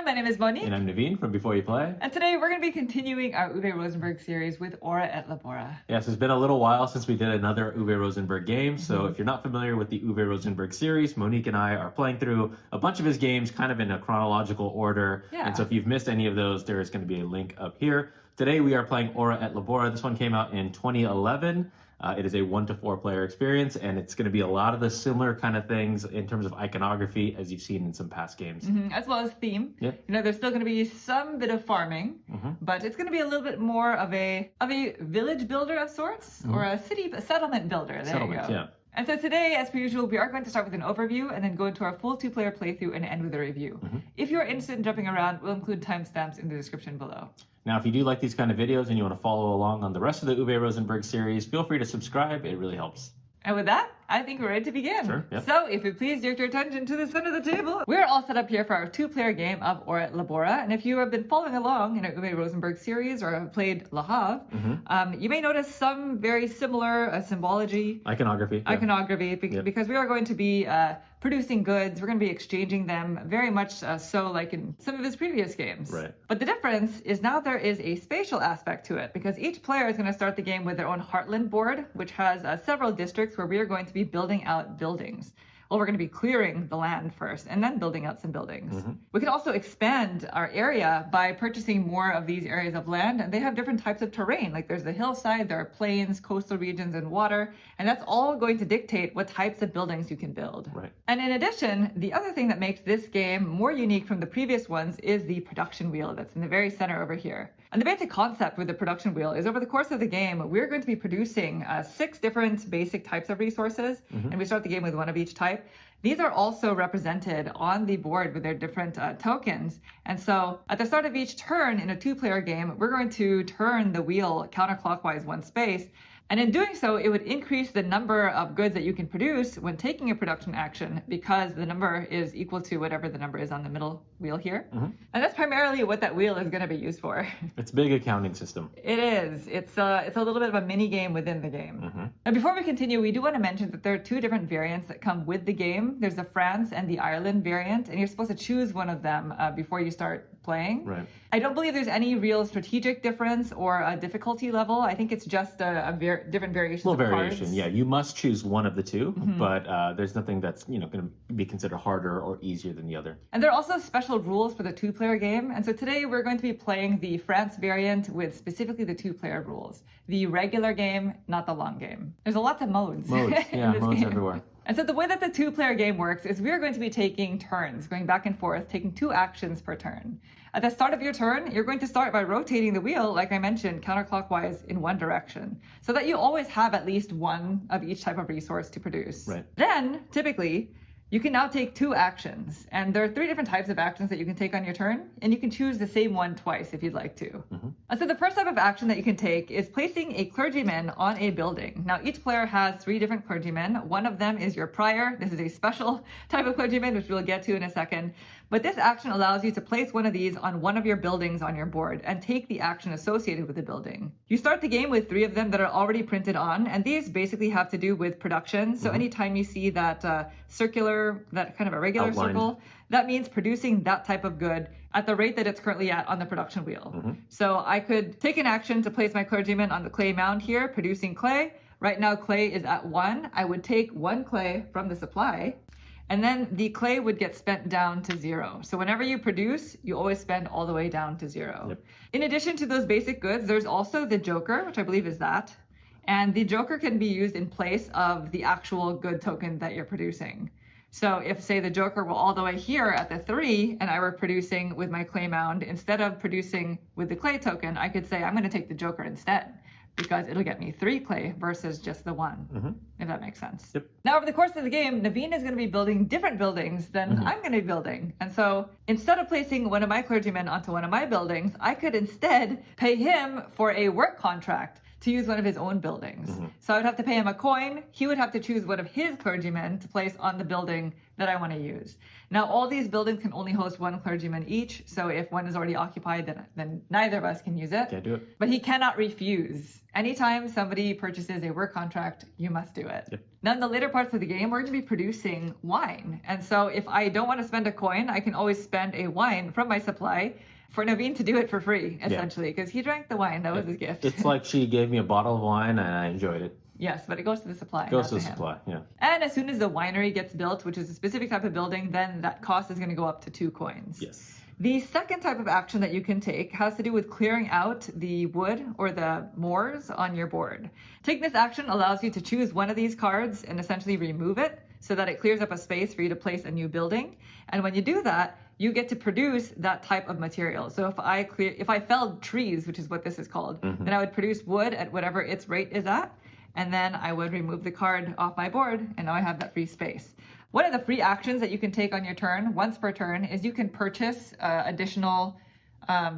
my name is Monique. And I'm Naveen from Before You Play. And today we're going to be continuing our Uwe Rosenberg series with Ora Et Labora. Yes, it's been a little while since we did another Uwe Rosenberg game. So if you're not familiar with the Uwe Rosenberg series, Monique and I are playing through a bunch of his games kind of in a chronological order. Yeah. And so if you've missed any of those, there is going to be a link up here. Today we are playing Ora Et Labora. This one came out in 2011. It is a 1 to 4 player experience, and it's going to be a lot of the similar kind of things in terms of iconography as you've seen in some past games. As well as theme. Yeah. You know, there's still going to be some bit of farming, but it's going to be a little bit more of a village builder of sorts, or a settlement builder. There you go. Yeah. And so today, as per usual, we are going to start with an overview and then go into our full 2-player playthrough and end with a review. If you're interested in jumping around, we'll include timestamps in the description below. Now, if you do like these kind of videos and you want to follow along on the rest of the Uwe Rosenberg series, feel free to subscribe. It really helps. And with that, I think we're ready to begin. Sure, yep. So, if you please direct your attention to the center of the table. We're all set up here for our 2-player game of Ora Et Labora. And if you have been following along in our Uwe Rosenberg series or have played Le Havre, you may notice some very similar symbology. Iconography. Because we are going to be producing goods. We're going to be exchanging them very much so like in some of his previous games. Right. But the difference is now there is a spatial aspect to it because each player is going to start the game with their own Heartland board, which has several districts where we are going to be building out buildings. Well, we're going to be clearing the land first and then building out some buildings. We can also expand our area by purchasing more of these areas of land, and they have different types of terrain. Like there's the hillside, there are plains, coastal regions, and water, and that's all going to dictate what types of buildings you can build. Right. And in addition, the other thing that makes this game more unique from the previous ones is the production wheel that's in the very center over here. And the basic concept with the production wheel is over the course of the game, we're going to be producing 6 different basic types of resources, and we start the game with one of each type. These are also represented on the board with their different tokens. And so at the start of each turn in a 2-player game, we're going to turn the wheel counterclockwise 1 space. And in doing so, it would increase the number of goods that you can produce when taking a production action because the number is equal to whatever the number is on the middle wheel here. And that's primarily what that wheel is going to be used for. It's a big accounting system. It is. It's a little bit of a mini game within the game. Now, before we continue, we do want to mention that there are 2 different variants that come with the game. There's the France and the Ireland variant, and you're supposed to choose one of them before you start playing. Right. I don't believe there's any real strategic difference or a difficulty level. I think it's just different variations. Little of variation, cards. yeah. You must choose one of the 2, but there's nothing that's going to be considered harder or easier than the other. And there are also special rules for the 2-player game. And so today we're going to be playing the France variant with specifically the 2-player rules. The regular game, not the long game. There's a lot of modes. Modes, yeah, modes game. everywhere. And so the way that the 2-player game works is we're going to be taking turns, going back and forth, taking 2 actions per turn. At the start of your turn, you're going to start by rotating the wheel, like I mentioned, counterclockwise in one direction, so that you always have at least one of each type of resource to produce. Right. Then, typically, you can now take 2 actions, and there are 3 different types of actions that you can take on your turn, and you can choose the same one twice if you'd like to. And so the first type of action that you can take is placing a clergyman on a building. Now, each player has 3 different clergymen. One of them is your prior. This is a special type of clergyman, which we'll get to in a second. But this action allows you to place one of these on one of your buildings on your board and take the action associated with the building. You start the game with 3 of them that are already printed on, and these basically have to do with production. So anytime you see that circular, that kind of a regular Outlined. circle, that means producing that type of good at the rate that it's currently at on the production wheel. So I could take an action to place my clergyman on the clay mound here, producing clay. Right now clay is at 1. I would take 1 clay from the supply, and then the clay would get spent down to 0. So whenever you produce, you always spend all the way down to 0. Yep. In addition to those basic goods, there's also the joker, which I believe is that. And the joker can be used in place of the actual good token that you're producing. So if, say, the joker were all the way here at the 3 and I were producing with my clay mound, instead of producing with the clay token, I could say I'm going to take the joker instead, because it'll get me 3 clay versus just the 1, if that makes sense. Yep. Now, over the course of the game, Naveen is going to be building different buildings than I'm going to be building. And so instead of placing one of my clergymen onto one of my buildings, I could instead pay him for a work contract to use one of his own buildings. So I would have to pay him a coin. He would have to choose one of his clergymen to place on the building that I want to use. Now, all these buildings can only host one clergyman each, so if one is already occupied, then neither of us can use it. Can't do it. But he cannot refuse. Anytime somebody purchases a work contract, you must do it. Yep. Now, in the later parts of the game, we're going to be producing wine. And so if I don't want to spend a coin, I can always spend a wine from my supply for Naveen to do it for free, essentially, because he drank the wine. That was his gift. It's like she gave me a bottle of wine and I enjoyed it. Yes, but it goes to the supply. Goes to the him. supply, yeah. And as soon as the winery gets built, which is a specific type of building, then that cost is going to go up to 2 coins. Yes. The second type of action that you can take has to do with clearing out the wood or the moors on your board. Taking this action allows you to choose one of these cards and essentially remove it so that it clears up a space for you to place a new building. And when you do that, you get to produce that type of material. So if I felled trees, which is what this is called, then I would produce wood at whatever its rate is at. And then I would remove the card off my board, and now I have that free space. One of the free actions that you can take on your turn, once per turn, is you can purchase additional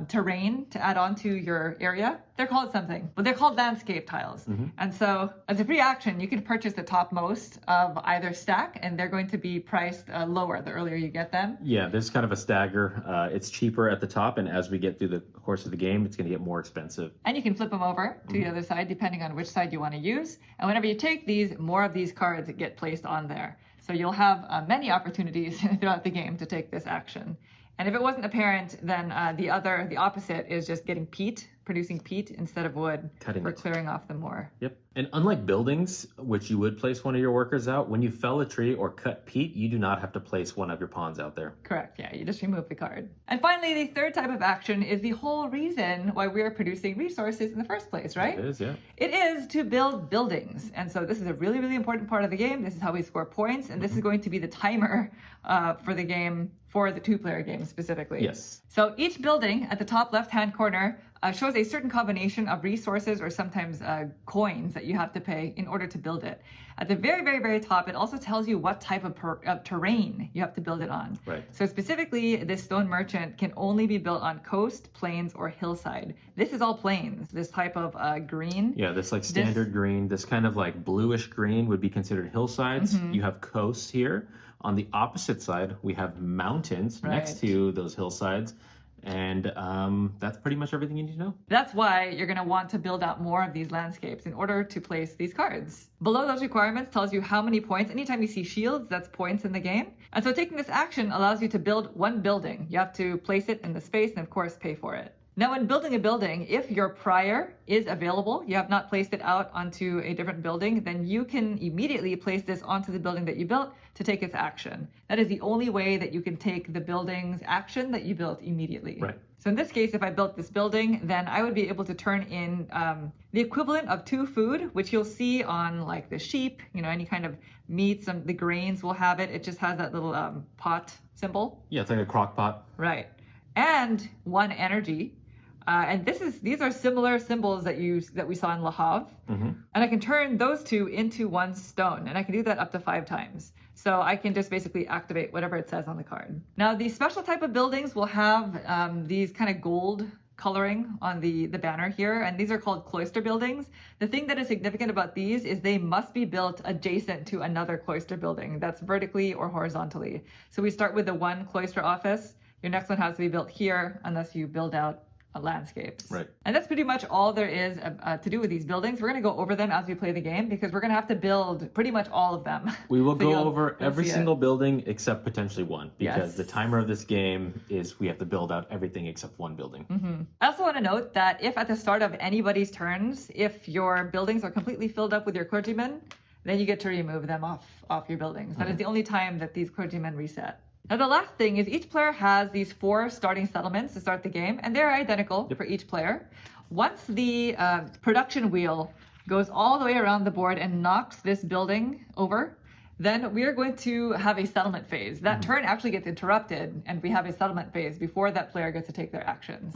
terrain to add on to your area. They're called something, but they're called landscape tiles. And so as a free action, you can purchase the topmost of either stack, and they're going to be priced lower the earlier you get them. Yeah, there's kind of a stagger. It's cheaper at the top, and as we get through the course of the game, it's going to get more expensive. And you can flip them over to the other side, depending on which side you want to use. And whenever you take these, more of these cards get placed on there. So you'll have many opportunities throughout the game to take this action. And if it wasn't apparent, then the opposite is just getting peat, producing peat instead of wood for clearing off the moor. Yep. And unlike buildings, which you would place one of your workers out, when you fell a tree or cut peat, you do not have to place one of your pawns out there. Correct. Yeah, you just remove the card. And finally, the third type of action is the whole reason why we are producing resources in the first place, right? It is, yeah. It is to build buildings. And so this is a really, really important part of the game. This is how we score points. And this is going to be the timer for the game, for the 2-player game specifically. Yes. So each building at the top left-hand corner shows a certain combination of resources or sometimes coins that you have to pay in order to build it. At the very, very, very top, it also tells you what type of terrain you have to build it on. Right. So specifically, this stone merchant can only be built on coast, plains, or hillside. This is all plains, this type of green. Yeah, this like standard green, this kind of like bluish green would be considered hillsides. You have coasts here. On the opposite side, we have mountains next to those hillsides. And that's pretty much everything you need to know. That's why you're going to want to build out more of these landscapes in order to place these cards. Below those requirements tells you how many points. Anytime you see shields, that's points in the game. And so taking this action allows you to build one building. You have to place it in the space and, of course, pay for it. Now, when building a building, if your prior is available, you have not placed it out onto a different building, then you can immediately place this onto the building that you built to take its action. That is the only way that you can take the building's action that you built immediately. Right. So in this case, if I built this building, then I would be able to turn in the equivalent of 2 food, which you'll see on like the sheep, any kind of meats, the grains will have it. It just has that little pot symbol. Yeah, it's like a crock pot. Right. And 1 energy. And these are similar symbols that we saw in Le Havre. And I can turn those 2 into 1 stone, and I can do that up to 5 times. So I can just basically activate whatever it says on the card. Now, the special type of buildings will have these kind of gold coloring on the banner here, and these are called cloister buildings. The thing that is significant about these is they must be built adjacent to another cloister building that's vertically or horizontally. So we start with the 1 cloister office. Your next one has to be built here unless you build out landscapes. Right. And that's pretty much all there is to do with these buildings. We're going to go over them as we play the game because we're going to have to build pretty much all of them. We will go over every single building except potentially 1 because the timer of this game is we have to build out everything except 1 building. I also want to note that if at the start of anybody's turns, if your buildings are completely filled up with your clergymen, then you get to remove them off your buildings. That is the only time that these clergymen reset. Now, the last thing is each player has these 4 starting settlements to start the game, and they're identical for each player. Once the production wheel goes all the way around the board and knocks this building over, then we're going to have a settlement phase. That turn actually gets interrupted, and we have a settlement phase before that player gets to take their actions.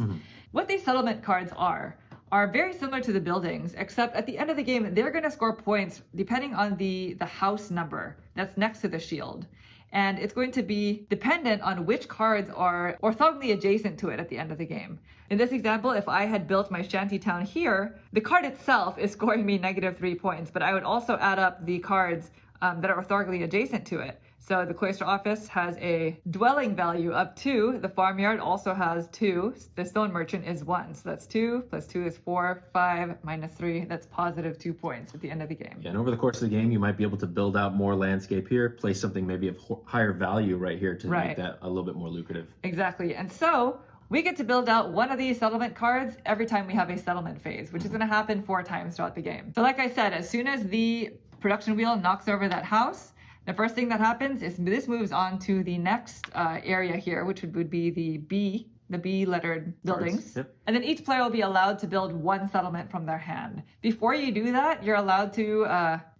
What these settlement cards are very similar to the buildings, except at the end of the game, they're going to score points depending on the house number that's next to the shield. And it's going to be dependent on which cards are orthogonally adjacent to it at the end of the game. In this example, if I had built my shanty town here, the card itself is scoring me -3 points, but I would also add up the cards that are orthogonally adjacent to it. So the cloister office has a dwelling value of 2. The farmyard also has 2. The stone merchant is 1. So that's 2 plus 2 is 4, 5 minus 3. That's positive 2 points at the end of the game. Yeah, and over the course of the game, you might be able to build out more landscape here, place something maybe of higher value right here to make that a little bit more lucrative. Exactly. And so we get to build out one of these settlement cards every time we have a settlement phase, which is going to happen 4 times throughout the game. So like I said, as soon as the production wheel knocks over that house, the first thing that happens is this moves on to the next area here, which would be the B lettered buildings. Yep. And then each player will be allowed to build 1 settlement from their hand. Before you do that, you're allowed to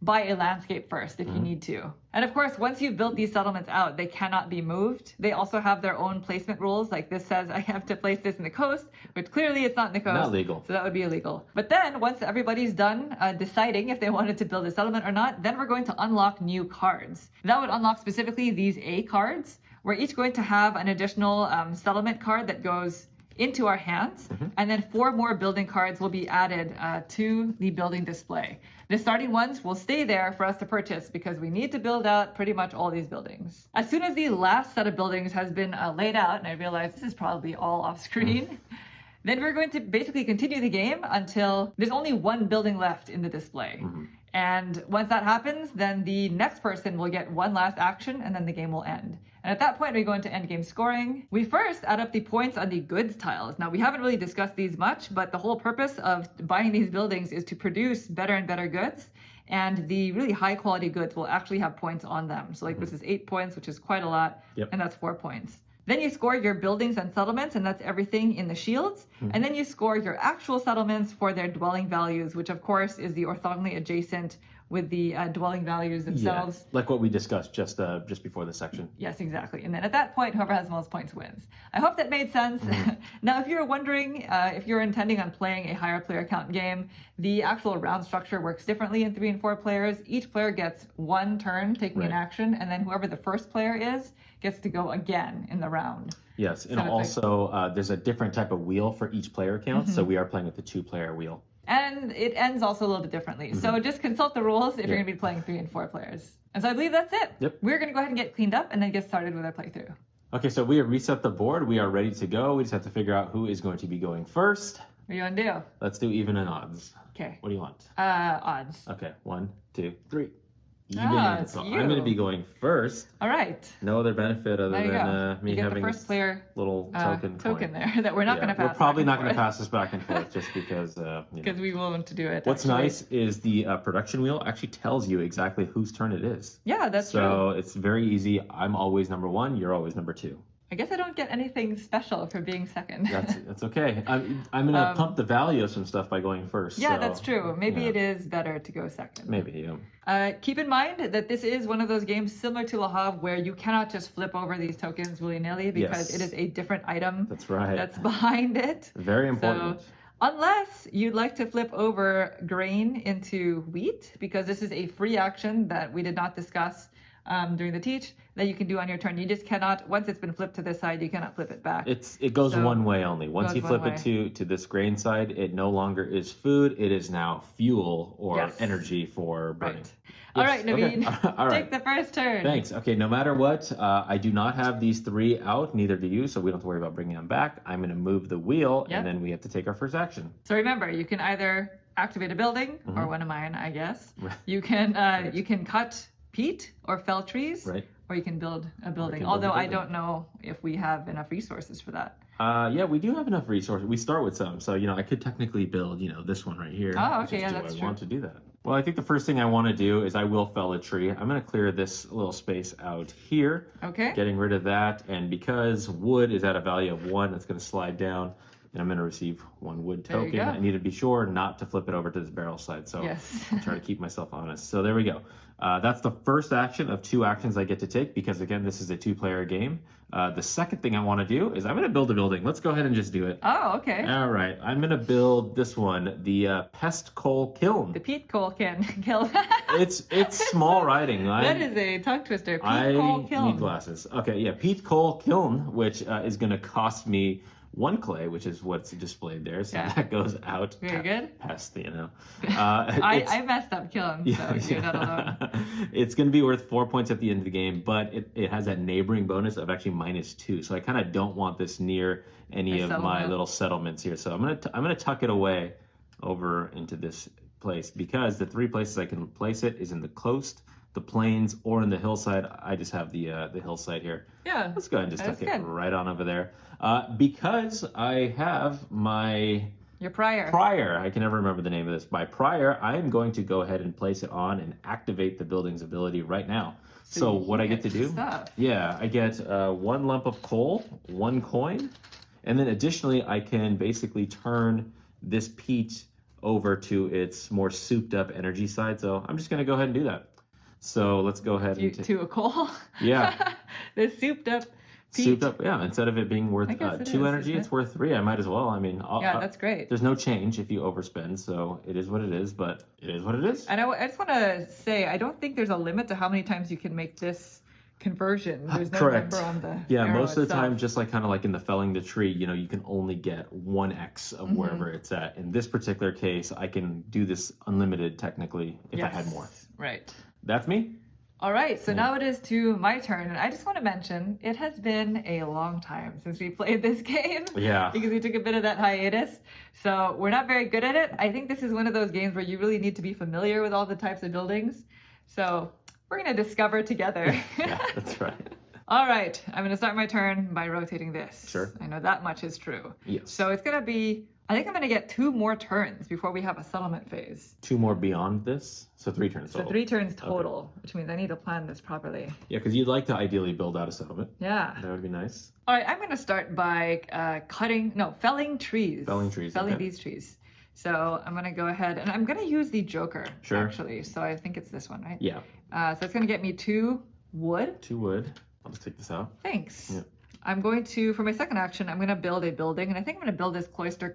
buy a landscape first if you need to. And of course, once you've built these settlements out, they cannot be moved. They also have their own placement rules. Like this says, I have to place this in the coast, which clearly it's not in the coast. Not legal. So that would be illegal. But then once everybody's done deciding if they wanted to build a settlement or not, then we're going to unlock new cards. That would unlock specifically these A cards. We're each going to have an additional settlement card that goes into our hands, and then 4 more building cards will be added to the building display. The starting ones will stay there for us to purchase because we need to build out pretty much all these buildings. As soon as the last set of buildings has been laid out, and I realize this is probably all off screen, then we're going to basically continue the game until there's only 1 building left in the display. And once that happens, then the next person will get 1 last action and then the game will end. And at that point, we go into end game scoring. We first add up the points on the goods tiles. Now, we haven't really discussed these much, but the whole purpose of buying these buildings is to produce better and better goods. And the really high quality goods will actually have points on them. So like this is 8 points, which is quite a lot. And that's 4 points. Then you score your buildings and settlements, and that's everything in the shields. And then you score your actual settlements for their dwelling values, which of course is the orthogonally adjacent with the dwelling values themselves. Yeah, like what we discussed just before this section. Yes, exactly. And then at that point, whoever has the most points wins. I hope that made sense. Now, if you're wondering if you're intending on playing a higher player count game, the actual round structure works differently in 3 and 4 players. Each player gets 1 turn taking an action, and then whoever the first player is gets to go again in the round. Yes, and also there's a different type of wheel for each player count, so we are playing with the 2-player wheel. And it ends also a little bit differently. So just consult the rules if you're going to be playing 3 and 4 players. And so I believe that's it. We're going to go ahead and get cleaned up and then get started with our playthrough. Okay, so we have reset the board. We are ready to go. We just have to figure out who is going to be going first. What do you want to do? Let's do even and odds. Okay. What do you want? Odds. Okay, 1, 2, 3. Even. It's So you. I'm going to be going first. All right. No other benefit other than me you get having the first player little token there that we're not going to pass. We're probably not going to pass this back and forth just because because we won't do it. What's nice is the production wheel actually tells you exactly whose turn it is. Yeah, that's true. So it's very easy. I'm always number 1. You're always number 2. I guess I don't get anything special for being second. That's okay. I'm going to pump the value of some stuff by going first. Yeah, so, that's true. Maybe it is better to go second. Maybe, yeah. Keep in mind that this is one of those games similar to Le Havre where you cannot just flip over these tokens willy-nilly because it is a different item that's right. that's behind it. Very important. So, unless you'd like to flip over grain into wheat, because this is a free action that we did not discuss during the teach, that you can do on your turn. You just cannot, once it's been flipped to this side, you cannot flip it back. It goes one way only. Once you flip it to this grain side, it no longer is food. It is now fuel or energy for burning. All right, Naveen, take the first turn. Thanks. Okay, no matter what, I do not have these 3 out, neither do you, so we don't have to worry about bringing them back. I'm going to move the wheel, and then we have to take our first action. So remember, you can either activate a building, or one of mine, I guess. You can cut peat or fell trees, or you can build a building. Although I don't know if we have enough resources for that. Yeah, we do have enough resources. We start with some, so I could technically build, this one right here. Oh, okay, yeah, that's true. I want to do that. Well, I think the first thing I want to do is I will fell a tree. I'm going to clear this little space out here. Okay. Getting rid of that, and because wood is at a value of 1, it's going to slide down. And I'm going to receive 1 wood token. I need to be sure not to flip it over to this barrel side. So I'll try to keep myself honest. So there we go. That's the first action of 2 actions I get to take because, again, this is a 2-player game. The second thing I want to do is I'm going to build a building. Let's go ahead and just do it. Oh, okay. All right. I'm going to build this one, the pest coal kiln. The peat coal kiln. It's small writing. That is a tongue twister. Peat coal kiln. I need glasses. Okay, yeah. Peat coal kiln, which is going to cost me 1 clay, which is what's displayed there. So Yeah. that goes out. Very good. Past, you know. I messed up, kill him, so you're not alone. It's going to be worth 4 points at the end of the game, but it has that neighboring bonus of actually -2. So I kind of don't want this near any of my little settlements here. So I'm gonna tuck it away over into this place, because the 3 places I can place it is in the coast, the plains, or in the hillside. I just have the hillside here. Yeah. Let's go ahead and just That's tuck it good. right on over there. Because I have my Your prior. prior, I can never remember the name of this. My prior, I am going to go ahead and place it on and activate the building's ability right now. So what I get to do, yeah, I get 1 lump of coal, 1 coin, and then additionally, I can basically turn this peat over to its more souped up energy side. So I'm just gonna go ahead and do that. So let's go ahead and to a coal. Yeah. The souped up peat. Souped up, yeah. Instead of it being worth I guess it 2 is, energy, isn't it's it? worth 3. I might as well. I mean, Yeah, that's great. there's no change if you overspend, so it is what it is. But it is what it is. And I just want to say, I don't think there's a limit to how many times you can make this conversion. There's no Correct. number on the Yeah, arrow most of the itself. time, just like kind of like in the felling the tree, you know, you can only get 1x of wherever it's at. In this particular case, I can do this unlimited technically if I had more. Right. That's me. All right, so now it is to my turn, and I just want to mention it has been a long time since we played this game. Yeah. Because we took a bit of that hiatus, so we're not very good at it. I think this is one of those games where you really need to be familiar with all the types of buildings. So we're going to discover together. Yeah, that's right. All right, I'm going to start my turn by rotating this. Sure. I know that much is true. Yes. So it's going to be, I think I'm going to get 2 more turns before we have a settlement phase. 2 more beyond this, so 3 turns total. So 3 turns total, which means I need to plan this properly. Yeah, because you'd like to ideally build out a settlement. Yeah. That would be nice. All right, I'm going to start by felling trees. Felling trees, Felling okay. these trees. So I'm going to go ahead, and I'm going to use the Joker, Sure. actually. So I think it's this one, right? Yeah. So it's going to get me 2 wood. 2 wood. I'll just take this out. Thanks. Yeah. I'm going to, for my second action, I'm going to build a building, and I think I'm going to build this cloister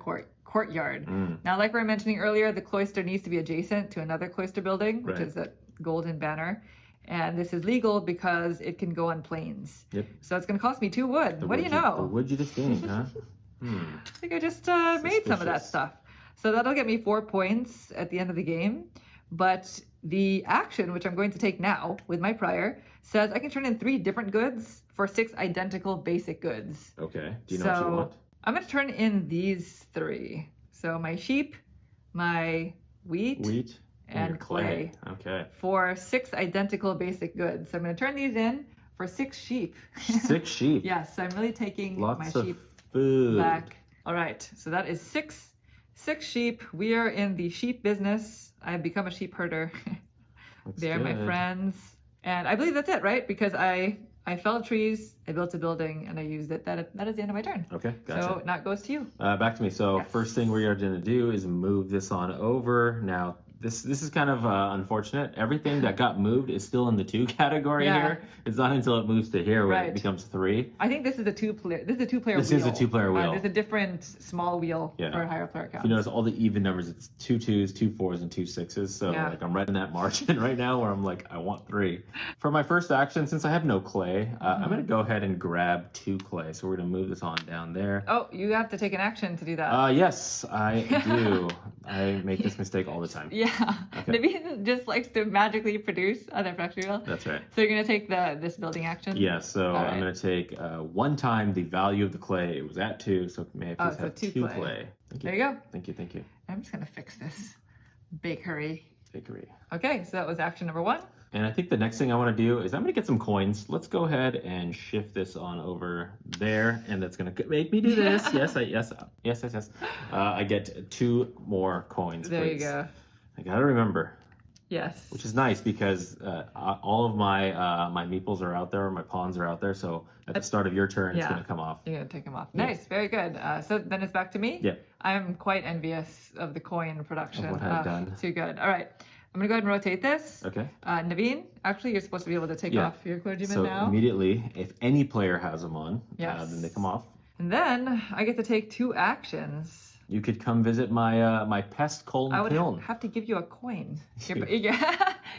courtyard. Now, like we were mentioning earlier, the cloister needs to be adjacent to another cloister building, which Right. is that golden banner. And this is legal because it can go on plains. Yep. So it's going to cost me 2 wood. What do you know? The wood you just gained, huh? I think I just made some of that Suspicious. stuff. So that'll get me 4 points at the end of the game. But the action, which I'm going to take now with my prior, says I can turn in 3 different goods for 6 identical basic goods. Okay. Do you know what you want? I'm going to turn in these 3. So my sheep, my wheat, Wheat and your clay. Okay. For 6 identical basic goods. So I'm going to turn these in for 6 sheep. 6 sheep. Yes, I'm really taking Lots my of sheep food. back. All right, so that is 6 sheep. We are in the sheep business. I've become a sheep herder. Looks They're my good. friends. And I believe that's it, right? Because I felled trees, I built a building, and I used it. That is the end of my turn. Okay, gotcha. So now it goes to you. Back to me. So Yes. first thing we are going to do is move this on over. Now, this is kind of unfortunate. Everything that got moved is still in the 2 category Yeah. here. It's not until it moves to here where Right. it becomes 3. I think this is a two-player. This is a two-player This wheel. is a 2-player wheel. There's a different small wheel Yeah. for higher player If counts. you notice all the even numbers, it's 2 2s, 2 4s, and 2 6s. So Yeah. like I'm right in that margin right now where I'm like, I want 3. For my first action, since I have no clay, I'm going to go ahead and grab 2 clay. So we're going to move this on down there. Oh, you have to take an action to do that. Yes, I do. I make this mistake all the time. Yeah. Okay. Naveen just likes to magically produce other production wheel. That's right. So you're going to take this building action? Yeah, so All I'm right. going to take 1 time the value of the clay. It was at 2, so may I please so have 2 2 clay. clay. Thank you. There you go. Thank you, thank you. I'm just going to fix this bakery. Bakery. Okay, so that was action number 1. And I think the next thing I want to do is I'm going to get some coins. Let's go ahead and shift this on over there, and that's going to make me do this. Yes. I get 2 more coins, There please. you go. I got to remember. Yes. Which is nice because all of my my meeples are out there, my pawns are out there. So at the start of your turn, it's Yeah. going to come off. You're going to take them off. Yeah. Nice, very good. So then it's back to me? Yeah. I'm quite envious of the coin production. Of what I've done. Too good. All right. I'm going to go ahead and rotate this. Okay. Naveen, actually, you're supposed to be able to take Yeah. off your clergyman So now. immediately, if any player has them on, Yes. then they come off. And then I get to take 2 actions. You could come visit my my pest cold I would kiln. have to give you a coin. Shoot.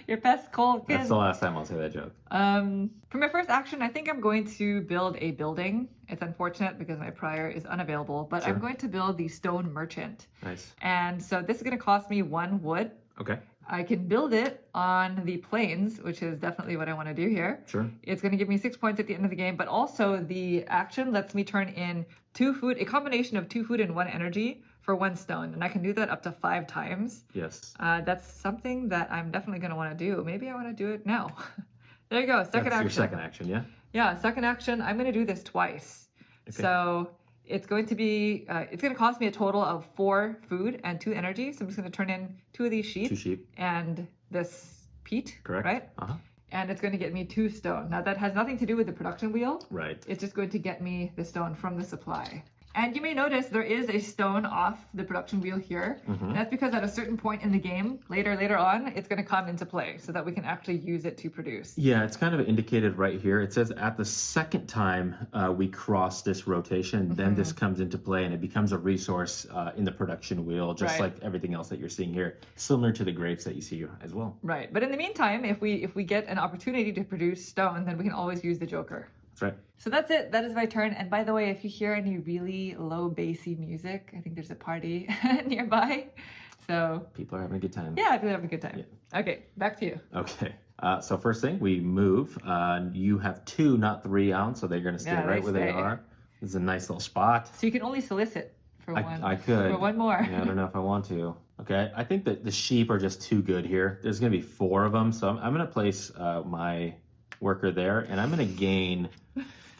Your best Colkin. That's the last time I'll say that joke. For my first action, I think I'm going to build a building. It's unfortunate because my prior is unavailable, but Sure. I'm going to build the stone merchant. Nice. And so this is going to cost me 1 wood. Okay. I can build it on the plains, which is definitely what I want to do here. Sure. It's going to give me 6 points at the end of the game, but also the action lets me turn in 2 food, a combination of 2 food and 1 energy for 1 stone, and I can do that up to 5 times. Yes. That's something that I'm definitely going to want to do. Maybe I want to do it now. There you go. Second action. Your second action, yeah? Yeah, second action. I'm going to do this twice. Okay. So it's going to be, it's going to cost me a total of 4 food and 2 energy. So I'm just going to turn in 2 of these sheep. 2 sheep. And this peat. Correct. Right? Uh-huh. And it's going to get me 2 stone. Now that has nothing to do with the production wheel. Right. It's just going to get me the stone from the supply. And you may notice there is a stone off the production wheel here. And that's because at a certain point in the game, later on, it's going to come into play so that we can actually use it to produce. Yeah, it's kind of indicated right here. It says at the second time we cross this rotation, then this comes into play and it becomes a resource in the production wheel, just like everything else that you're seeing here, similar to the grapes that you see as well. Right. But in the meantime, if we get an opportunity to produce stone, then we can always use the joker. That's right. So that's it. That is my turn. And by the way, if you hear any really low bassy music, I think there's a party nearby. So people are having a good time. Yeah, people are having a good time. Yeah. Okay, back to you. Okay. So first thing, we move. You have 2, not 3 out, so they're going to stay right where they are. This is a nice little spot. So you can only solicit for one. I could. For 1 more. Yeah, I don't know if I want to. Okay, I think that the sheep are just too good here. There's going to be 4 of them, so I'm going to place my worker there, and I'm going to gain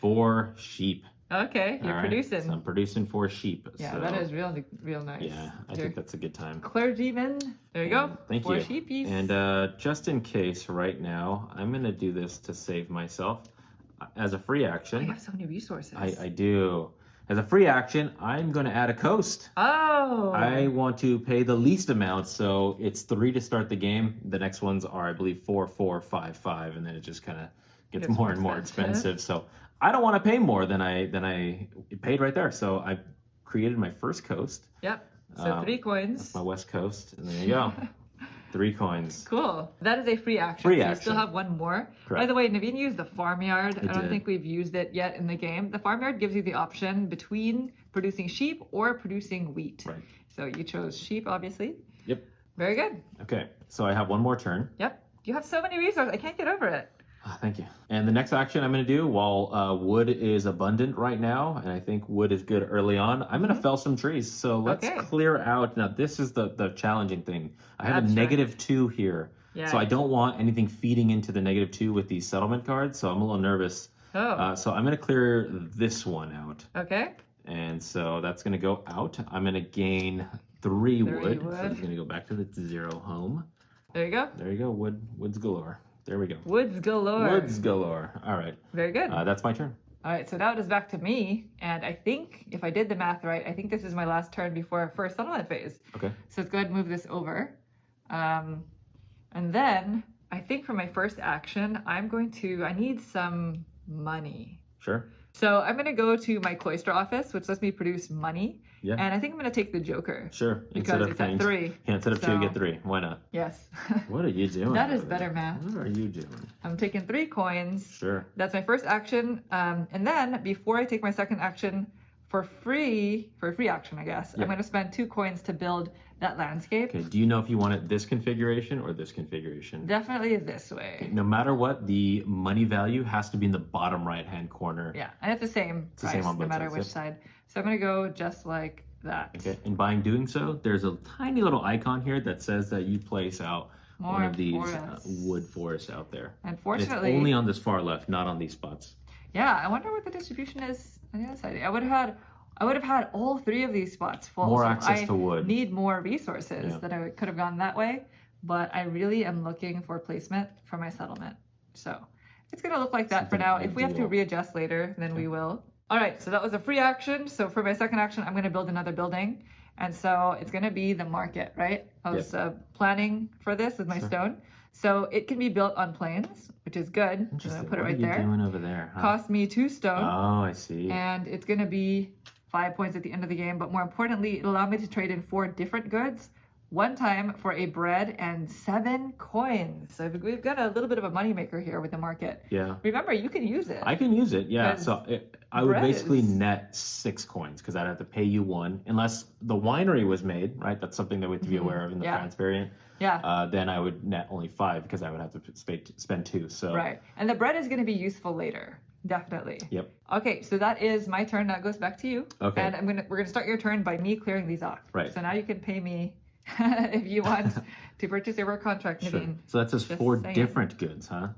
4 sheep. Okay, you're producing. So I'm producing 4 sheep. Yeah, so, that is real nice. Yeah, I think that's a good time. Clergyman. There you go. Thank 4 you. sheepies. And just in case right now, I'm going to do this to save myself as a free action. You have so many resources. I do. As a free action, I'm going to add a coast. Oh. I want to pay the least amount, so it's 3 to start the game. The next ones are, I believe, 4, 4, 5, 5, and then it just kind of gets more and more expensive. So I don't want to pay more than I paid right there. So I created my first coast. Yep. So 3 coins. That's my west coast, and there you go. 3 coins. Cool. That is a free action. Free so action. You still have 1 more. Correct. By the way, Naveen used the farmyard. I don't did. think we've used it yet in the game. The farmyard gives you the option between producing sheep or producing wheat. Right. So you chose sheep, obviously. Yep. Very good. Okay, so I have 1 more turn. Yep. You have so many resources. I can't get over it. Thank you. And the next action I'm going to do, while wood is abundant right now, and I think wood is good early on, I'm going to fell some trees. So let's clear out. Now, this is the challenging thing. I have a -2 here. Yeah. So I don't want anything feeding into the -2 with these settlement cards. So I'm a little nervous. Oh. So I'm going to clear this one out. Okay. And so that's going to go out. I'm going to gain 3 wood. So wood. it's going to go back to the 0 home. There you go. There you go. Woods galore. There we go. Woods galore. Woods galore. All right. Very good. That's my turn. All right, so now it is back to me, and I think if I did the math right, I think this is my last turn before our first settlement phase. Okay. So let's go ahead and move this over. And then I think for my first action, I need some money. Sure. So I'm going to go to my cloister office, which lets me produce money. Yeah. And I think I'm going to take the joker. Sure. Because it's at 3. Yeah, instead of 2, get 3. Why not? Yes. What are you doing? That is better math. What are you doing? I'm taking 3 coins. Sure. That's my first action. And then before I take my second action, for a free action, I guess, I'm going to spend 2 coins to build that landscape. Okay. Do you know if you want it this configuration or this configuration? Definitely this way. Okay. No matter what, the money value has to be in the bottom right-hand corner. Yeah, and it's the same price, the same on both no matter sides, which side. So I'm going to go just like that. Okay. And by doing so, there's a tiny little icon here that says that you place out one of these wood forests out there. Unfortunately, and it's only on this far left, not on these spots. Yeah, I wonder what the distribution is on the other side. I would have had all 3 of these spots full. More so access to wood. I need more resources that I could have gone that way, but I really am looking for placement for my settlement. So it's going to look like that for now. If we have to readjust later, then we will. All right, so that was a free action. So for my second action, I'm going to build another building. And so it's going to be the market, right? I was planning for this with my stone. So it can be built on plains, which is good. I'm going to put it right there. What are you doing over there? Huh? Cost me 2 stone. Oh, I see. And it's going to be 5 points at the end of the game. But more importantly, it'll allow me to trade in 4 different goods one time for a bread and 7 coins. So we've got a little bit of a moneymaker here with the market. Yeah. Remember, you can use it. I can use it, yeah. 'Cause So I would bread basically is- net 6 coins because I'd have to pay you 1, unless the winery was made, right? That's something that we have to be aware of in the Yeah. France variant. Yeah. Then I would net only 5 because I would have to spend 2. So Right. And the bread is going to be useful later. Definitely. Yep. Okay, so that is my turn. That goes back to you. Okay. And we're gonna start your turn by me clearing these off. Right. So now you can pay me if you want to purchase your work contract, Sure. Naveen. So that's just Just 4 saying. different goods, huh?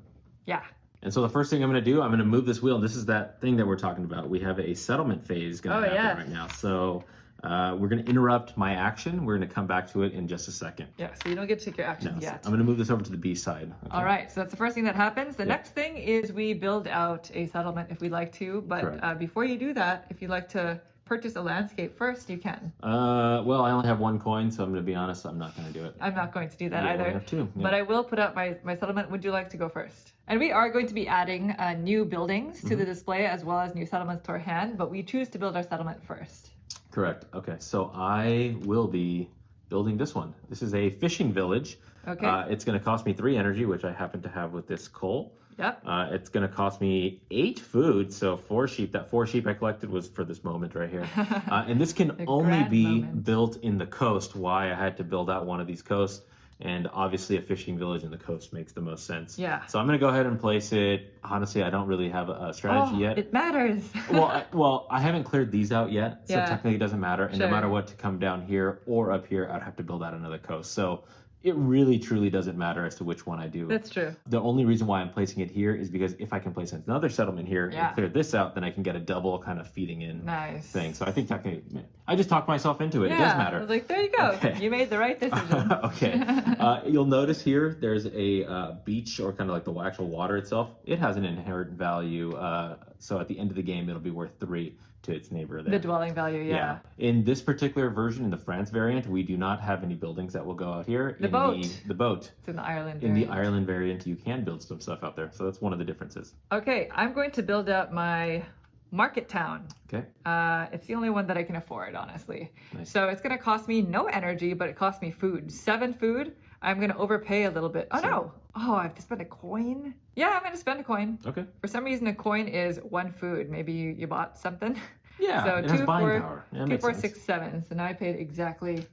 Yeah. And so the first thing I'm going to do, I'm going to move this wheel. This is that thing that we're talking about. We have a settlement phase going to happen yes. right now. So we're going to interrupt my action. We're going to come back to it in just a second. Yeah. So you don't get to take your No, actions so yet. I'm going to move this over to the B side. Okay? All right. So that's the first thing that happens. The Yeah. next thing is we build out a settlement if we'd like to. But Correct. before you do that, if you'd like to purchase a landscape first, you can. Well, I only have 1 coin, so I'm going to be honest. I'm not going to do it. I'm not going to do that You either. only have 2. Yeah. But I will put up my settlement. Would you like to go first? And we are going to be adding new buildings to the display as well as new settlements to our hand, but we choose to build our settlement first. Correct. Okay. So I will be building this one. This is a fishing village. Okay. It's going to cost me 3 energy, which I happen to have with this coal. Yep. It's going to cost me 8 food, so 4 sheep. That 4 sheep I collected was for this moment right here. And this can The only grand be moment. built in the coast. Why I had to build out one of these coasts. And obviously a fishing village in the coast makes the most sense. Yeah. So I'm going to go ahead and place it. Honestly, I don't really have a strategy yet. It matters. Well, I haven't cleared these out yet, so Yeah. technically it doesn't matter. And Sure. no matter what, to come down here or up here, I'd have to build out another coast. So it really, truly doesn't matter as to which one I do. That's true. The only reason why I'm placing it here is because if I can place another settlement here Yeah. and clear this out, then I can get a double kind of feeding in Nice. thing. So I think technically, I just talked myself into it. Yeah. It does I matter. was like, there you go. Okay. You made the right decision. Okay. You'll notice here there's a beach or kind of like the actual water itself. It has an inherent value. So at the end of the game, it'll be worth 3 to its neighbor there. The dwelling value, yeah. In this particular version, in the France variant, we do not have any buildings that will go out here. The boat. The boat. It's in the Ireland In the variant. Ireland variant, you can build some stuff out there. So that's one of the differences. Okay, I'm going to build out my market town. Okay. It's the only one that I can afford, honestly. Nice. So it's going to cost me no energy, but it costs me food. 7 food. I'm going to overpay a little bit. Oh, no. Oh, I have to spend a coin? Yeah, I'm going to spend a coin. Okay. For some reason, a coin is 1 food. Maybe you bought something. Yeah, So it has 2, buying 4, power. Yeah, that 2, makes 4, sense. 6, 7. So now I paid exactly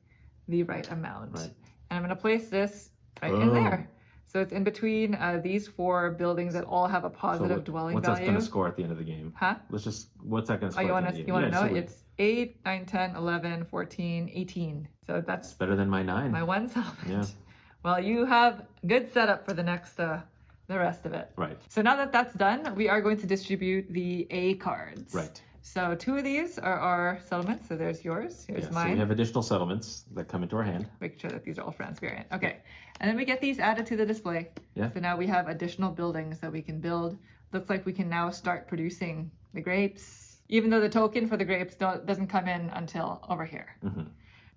the right amount. Right. And I'm going to place this right in Boom. there. So it's in between these 4 buildings that all have a positive dwelling what's value. that going to score at the end of the game? Huh? What's that going to score Oh, you at want the to end you of want the to game? know? It's 8, 9, 10, 11, 14, 18. So that's Better than my 9. my one settlement. Yeah. Well, you have good setup for the next the rest of it. Right. So now that that's done, we are going to distribute the A cards. Right. So 2 of these are our settlements. So there's yours. Here's Yeah, so mine. we have additional settlements that come into our hand. Make sure that these are all France variant. Okay. And then we get these added to the display. Yeah. So now we have additional buildings that we can build. Looks like we can now start producing the grapes, even though the token for the grapes doesn't come in until over here. Mhm.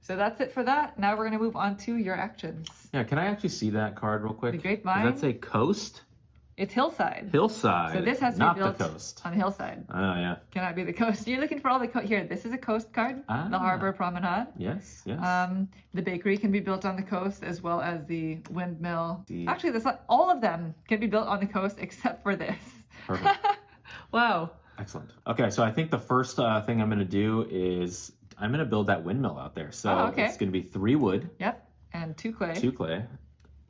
So that's it for that. Now we're going to move on to your actions. Yeah, can I actually see that card real quick? The grapevine? Does that say coast? It's hillside. Hillside. So this has to not be built the coast. on a hillside. Oh, yeah. Cannot be the coast. You're looking for all the here. This is a coast card. Ah. The harbor promenade. Yes, yes. The bakery can be built on the coast as well as the windmill. The- Actually, all of them can be built on the coast except for this. Perfect. Wow. Excellent. Okay, so I think the first thing I'm going to do is I'm going to build that windmill out there. So Oh, okay. it's going to be 3 wood, Yep. And 2 clay. 2 clay,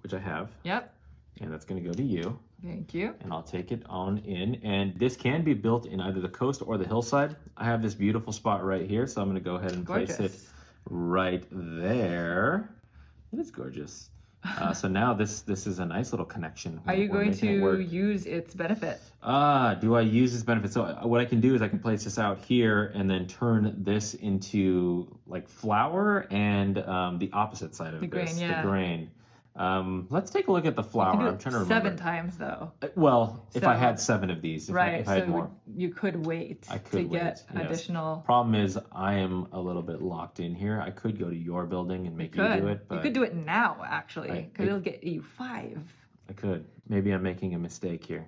which I have, Yep. and that's going to go to you. Thank you. And I'll take it on in. And this can be built in either the coast or the hillside. I have this beautiful spot right here, so I'm going to go ahead and place it Gorgeous. right there. It is gorgeous. So now this is a nice little connection. Are you We're going making it to work. use its benefit? Do I use this benefit? So what I can do is I can place this out here and then turn this into like flour and the opposite side of The this, grain, yeah. the grain. Let's take a look at the flour. You can do I'm it trying to remember. 7 times though. Well, if I So- had 7 of these, if Right. I had So more. you could wait I to could get wait, yes. additional. Problem is, I am a little bit locked in here. I could go to your building and make you do it, but You could do it now, actually, Right. because it'll get you 5. I could. Maybe I'm making a mistake here.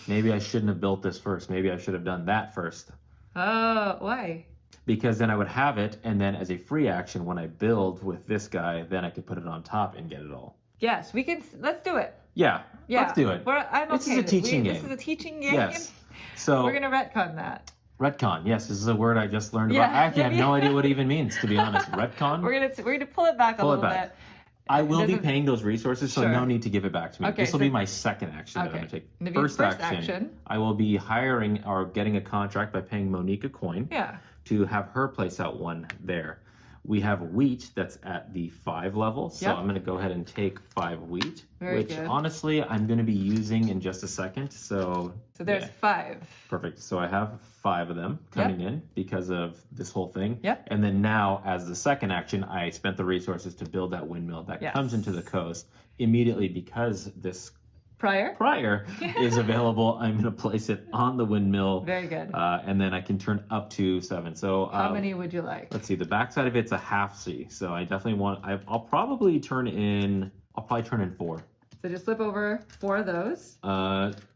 Maybe I shouldn't have built this first. Maybe I should have done that first. Oh, why? because then I would have it, and then as a free action, when I build with this guy, then I could put it on top and get it all. Yes, we can. Let's do it. Yeah, let's do it. I'm This okay is a with it. teaching game. This is a teaching game. Yes. So we're gonna retcon that. retcon. Yes, this is a word I just learned Yeah. about. I actually have no idea what it even means, to be honest. Retcon. We're gonna pull it back a little bit. I will be paying those resources, so Sure. no need to give it back to me. Okay, This will so- be my second action that I'm going to take. Maybe First first action, action. I will be hiring or getting a contract by paying Monique a coin Yeah. to have her place out one there. We have wheat that's at the 5 level, so Yep. I'm going to go ahead and take 5 wheat, Very which good. honestly I'm going to be using in just a second. So there's yeah, 5. perfect. So I have 5 of them coming in because of this whole thing. Yep. And then now, as the second action, I spent the resources to build that windmill that Yes. comes into the coast immediately because this Prior. is available. I'm going to place it on the windmill. Very good. And then I can turn up to 7. So How many would you like? let's see. The backside of it's a half C. So I definitely want. I'll probably turn in 4. So just flip over 4 of those,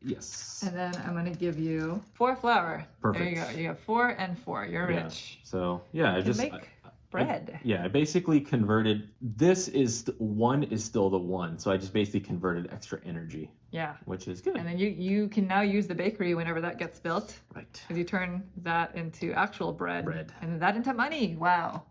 Yes. and then I'm gonna give you 4 flour. There you Perfect. go. You have 4 and 4. You're Yeah. rich. So yeah, I You just can make bread. I basically converted. This is 1 is still the 1, so I just basically converted extra energy, Yeah. which is good. And then you can now use the bakery whenever that gets built, Right. because you turn that into actual bread. Bread. And then that into money. Wow.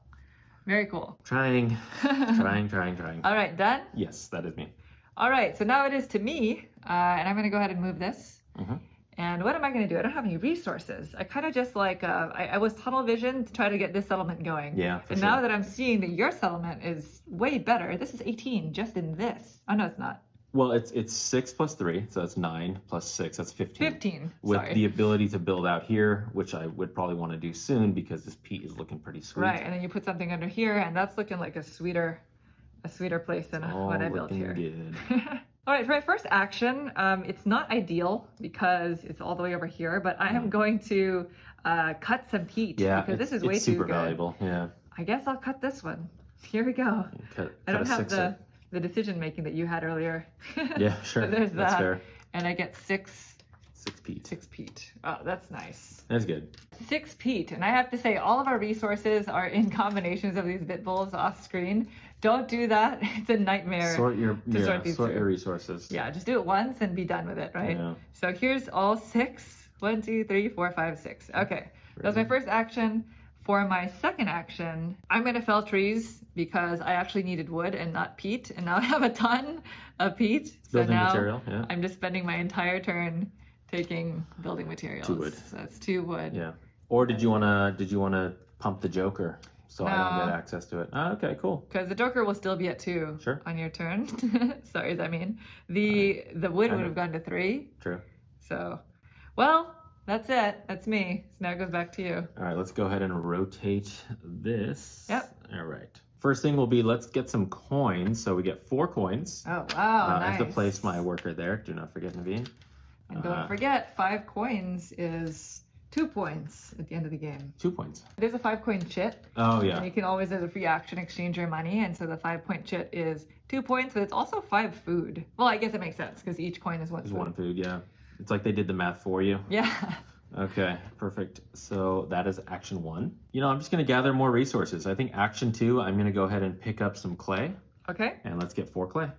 Very cool. Trying. All right, done? Yes, that is me. All right, so now it is to me, and I'm going to go ahead and move this. Mhm. And what am I going to do? I don't have any resources. I kind of just like, I was tunnel vision to try to get this settlement going. Yeah, for And sure. now that I'm seeing that your settlement is way better, this is 18 just in this. Oh, no, it's not. Well, it's 6 plus 3, so that's 9 plus 6, that's 15. 15, With sorry. the ability to build out here, which I would probably want to do soon because this peat is looking pretty sweet. Right, and then you put something under here, and that's looking like a sweeter place than what I built looking here. good. All right, for my first action, it's not ideal because it's all the way over here, but I am going to cut some peat Yeah, because this is way it's too super good. valuable. Yeah. I guess I'll cut this one. Here we go. Cut I don't a have 6er. the decision making that you had earlier. Yeah, sure. So there's That's that. fair. And I get 6 6 peat. Oh, that's nice. That's good. 6 peat. And I have to say, all of our resources are in combinations of these bit bulbs off screen. Don't do that. It's a nightmare. Sort your sort these through. your resources. Yeah, just do it once and be done with it, right? Yeah. So here's all 6. 1, 2, 3, 4, 5, 6. Okay, that was my first action. For my second action, I'm going to fell trees because I actually needed wood and not peat, and now I have a ton of peat. Building so now material, yeah. I'm just spending my entire turn taking building materials. 2 wood. So that's 2 wood. Yeah. Or did you wanna pump the Joker so I don't No. get access to it? Oh, okay, cool. Because the Joker will still be at 2 Sure. on your turn. Sorry, I mean the wood would have gone to 3. True. So, well, that's it. That's me. So now it goes back to you. All right, let's go ahead and rotate this. Yep. All right. First thing will be, let's get some coins. So we get 4 coins. Oh, wow, nice. I have to place my worker there. Do not forget, Naveen. And don't forget, 5 coins is 2 points at the end of the game. 2 points. There's a 5-coin chit. Oh, And yeah. you can always, as a free action, exchange your money. And so the 5-point chit is 2 points, but it's also 5 food. Well, I guess it makes sense because each coin is 1 There's food. 1 food, yeah. It's like they did the math for you. Yeah. Okay, perfect. So that is action 1. You know, I'm just going to gather more resources. I think action 2, I'm going to go ahead and pick up some clay. Okay. And let's get 4 clay.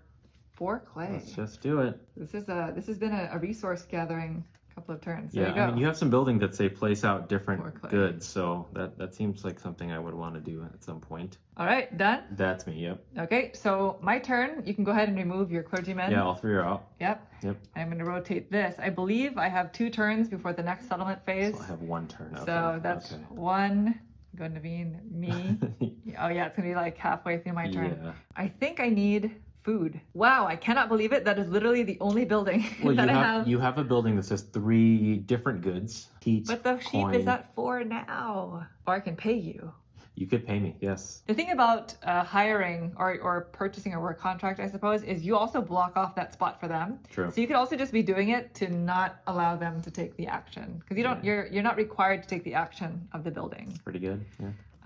4 clay. Let's just do it. This has been a resource gathering couple of turns. There Yeah, you go. I mean, you have some building that say place out More different clay. goods, so that seems like something I would want to do at some point. All right, done. That's me, yep. Okay, so my turn. You can go ahead and remove your clergyman. Yeah, all 3 are out. Yep. Yep. I'm going to rotate this. I believe I have 2 turns before the next settlement phase. So I have 1 turn. Okay. So that's okay. 1. Go Naveen, me. Oh yeah, it's going to be like halfway through my turn. Yeah. I think I need food. Wow, I cannot believe it. That is literally the only building Well, that you have a building that says 3 different goods. Peat, But the sheep coin. is at 4 now. Or I can pay you. You could pay me, yes. The thing about hiring or purchasing a work contract, I suppose, is you also block off that spot for them. True. So you could also just be doing it to not allow them to take the action, because you're not required to take the action of the building. Pretty good.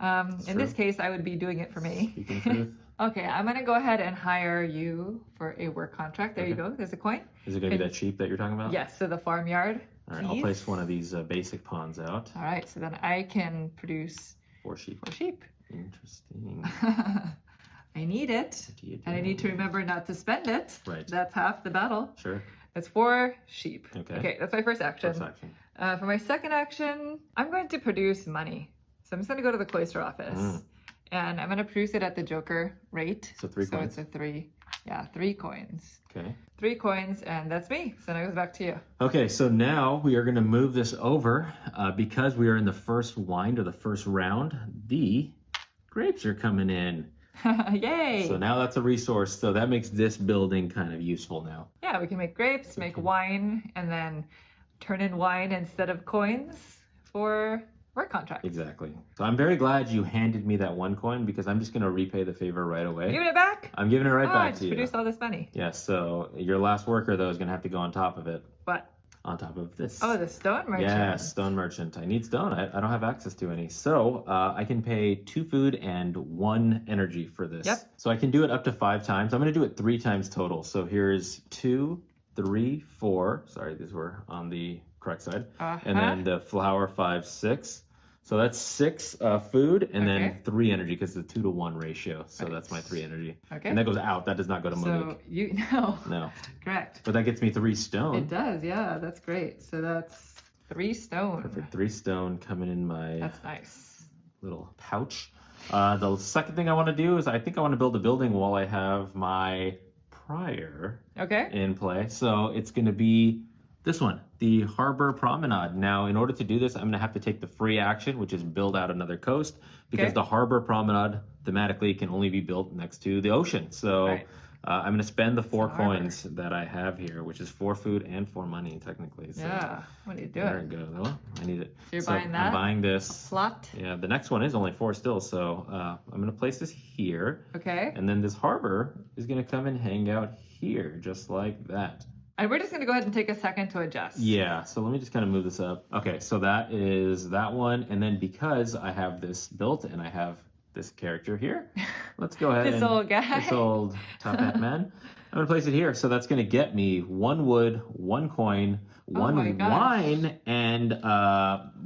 Yeah. In this case, I would be doing it for me. Speaking truth. Okay, I'm gonna go ahead and hire you for a work contract. There you go. There's a coin. Is it going to be that sheep that you're talking about? Yes. So the farmyard. All right, I'll piece. place one of these basic pawns out. All right. So then I can produce 4 sheep. 4 sheep. Interesting. I need it. And I need to remember not to spend it. Right. That's half the battle. Sure. That's 4 sheep. Okay. That's my first action. First action. For my second action, I'm going to produce money. So I'm just going to go to the cloister office. And I'm going to produce it at the Joker rate. So 3 coins. So it's a 3. Yeah, 3 coins. Okay. 3 coins, and that's me. So now it goes back to you. Okay, so now we are going to move this over because we are in the first wind or the first round. The grapes are coming in. Yay! So now that's a resource. So that makes this building kind of useful now. Yeah, we can make grapes, make wine, and then turn in wine instead of coins for work contracts. Exactly. So I'm very glad you handed me that 1 coin because I'm just going to repay the favor right away. Giving it back? I'm giving it right I back just to you. produced all this money. Yes, so your last worker, though, is going to have to go on top of it. What? On top of this. Oh, the stone merchant. Yeah, stone merchant. I need stone. I don't have access to any. So I can pay 2 food and 1 energy for this. Yep. So I can do it up to 5 times. I'm going to do it 3 times total. So here's 2, 3, 4. Sorry, these were on the correct side. And then the flour 5, 6. So that's 6 food and then 3 energy because it's a 2 to 1 ratio. So that's my 3 energy. Okay. And that goes out. That does not go to Malik. So No. Correct. But that gets me 3 stone. It does, yeah. That's great. So that's 3 stone. Perfect. 3 stone coming in my That's nice. little pouch. The second thing I want to do is I think I want to build a building while I have my prior in play. So it's going to be this one, the Harbor Promenade. Now, in order to do this, I'm going to have to take the free action, which is build out another coast, because the Harbor Promenade thematically can only be built next to the ocean. So I'm going to spend the 4 coins that I have here, which is 4 food and 4 money, technically. So yeah, what are you doing? there it goes. Oh, I need it. So you're buying that? I'm buying this. Plot? Yeah, the next one is only 4 still, so I'm going to place this here. Okay. And then this harbor is going to come and hang out here, just like that. And we're just going to go ahead and take a second to adjust. Yeah, so let me just kind of move this up. Okay, so that is that one. And then because I have this built and I have this character here, let's go ahead This old guy. This old top hat man. I'm going to place it here. So that's going to get me 1 wood, 1 coin, 1 wine, and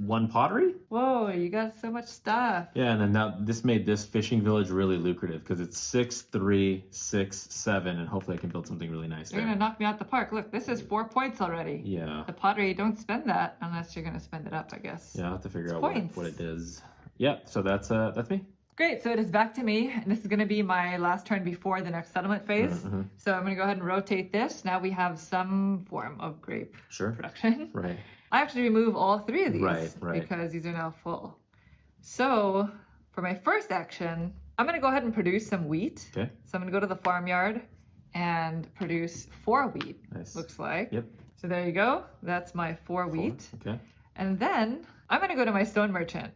1 pottery. Whoa, you got so much stuff. Yeah, and then now this made this fishing village really lucrative because it's 6, 3, 6, 7, and hopefully I can build something really nice You're there. going to knock me out the park. Look, this is 4 points already. Yeah. The pottery, don't spend that unless you're going to spend it up, I guess. Yeah, I'll have to figure out points. what it is. Yeah, so that's me. Great, so it is back to me, and this is going to be my last turn before the next settlement phase. So I'm going to go ahead and rotate this. Now we have some form of grape production. Right. I have to remove all 3 of these Right. because these are now full. So for my first action, I'm going to go ahead and produce some wheat. Okay. So I'm going to go to the farmyard and produce 4 wheat, Nice. looks like. Yep. So there you go. That's my 4 wheat. Okay. And then I'm going to go to my stone merchant.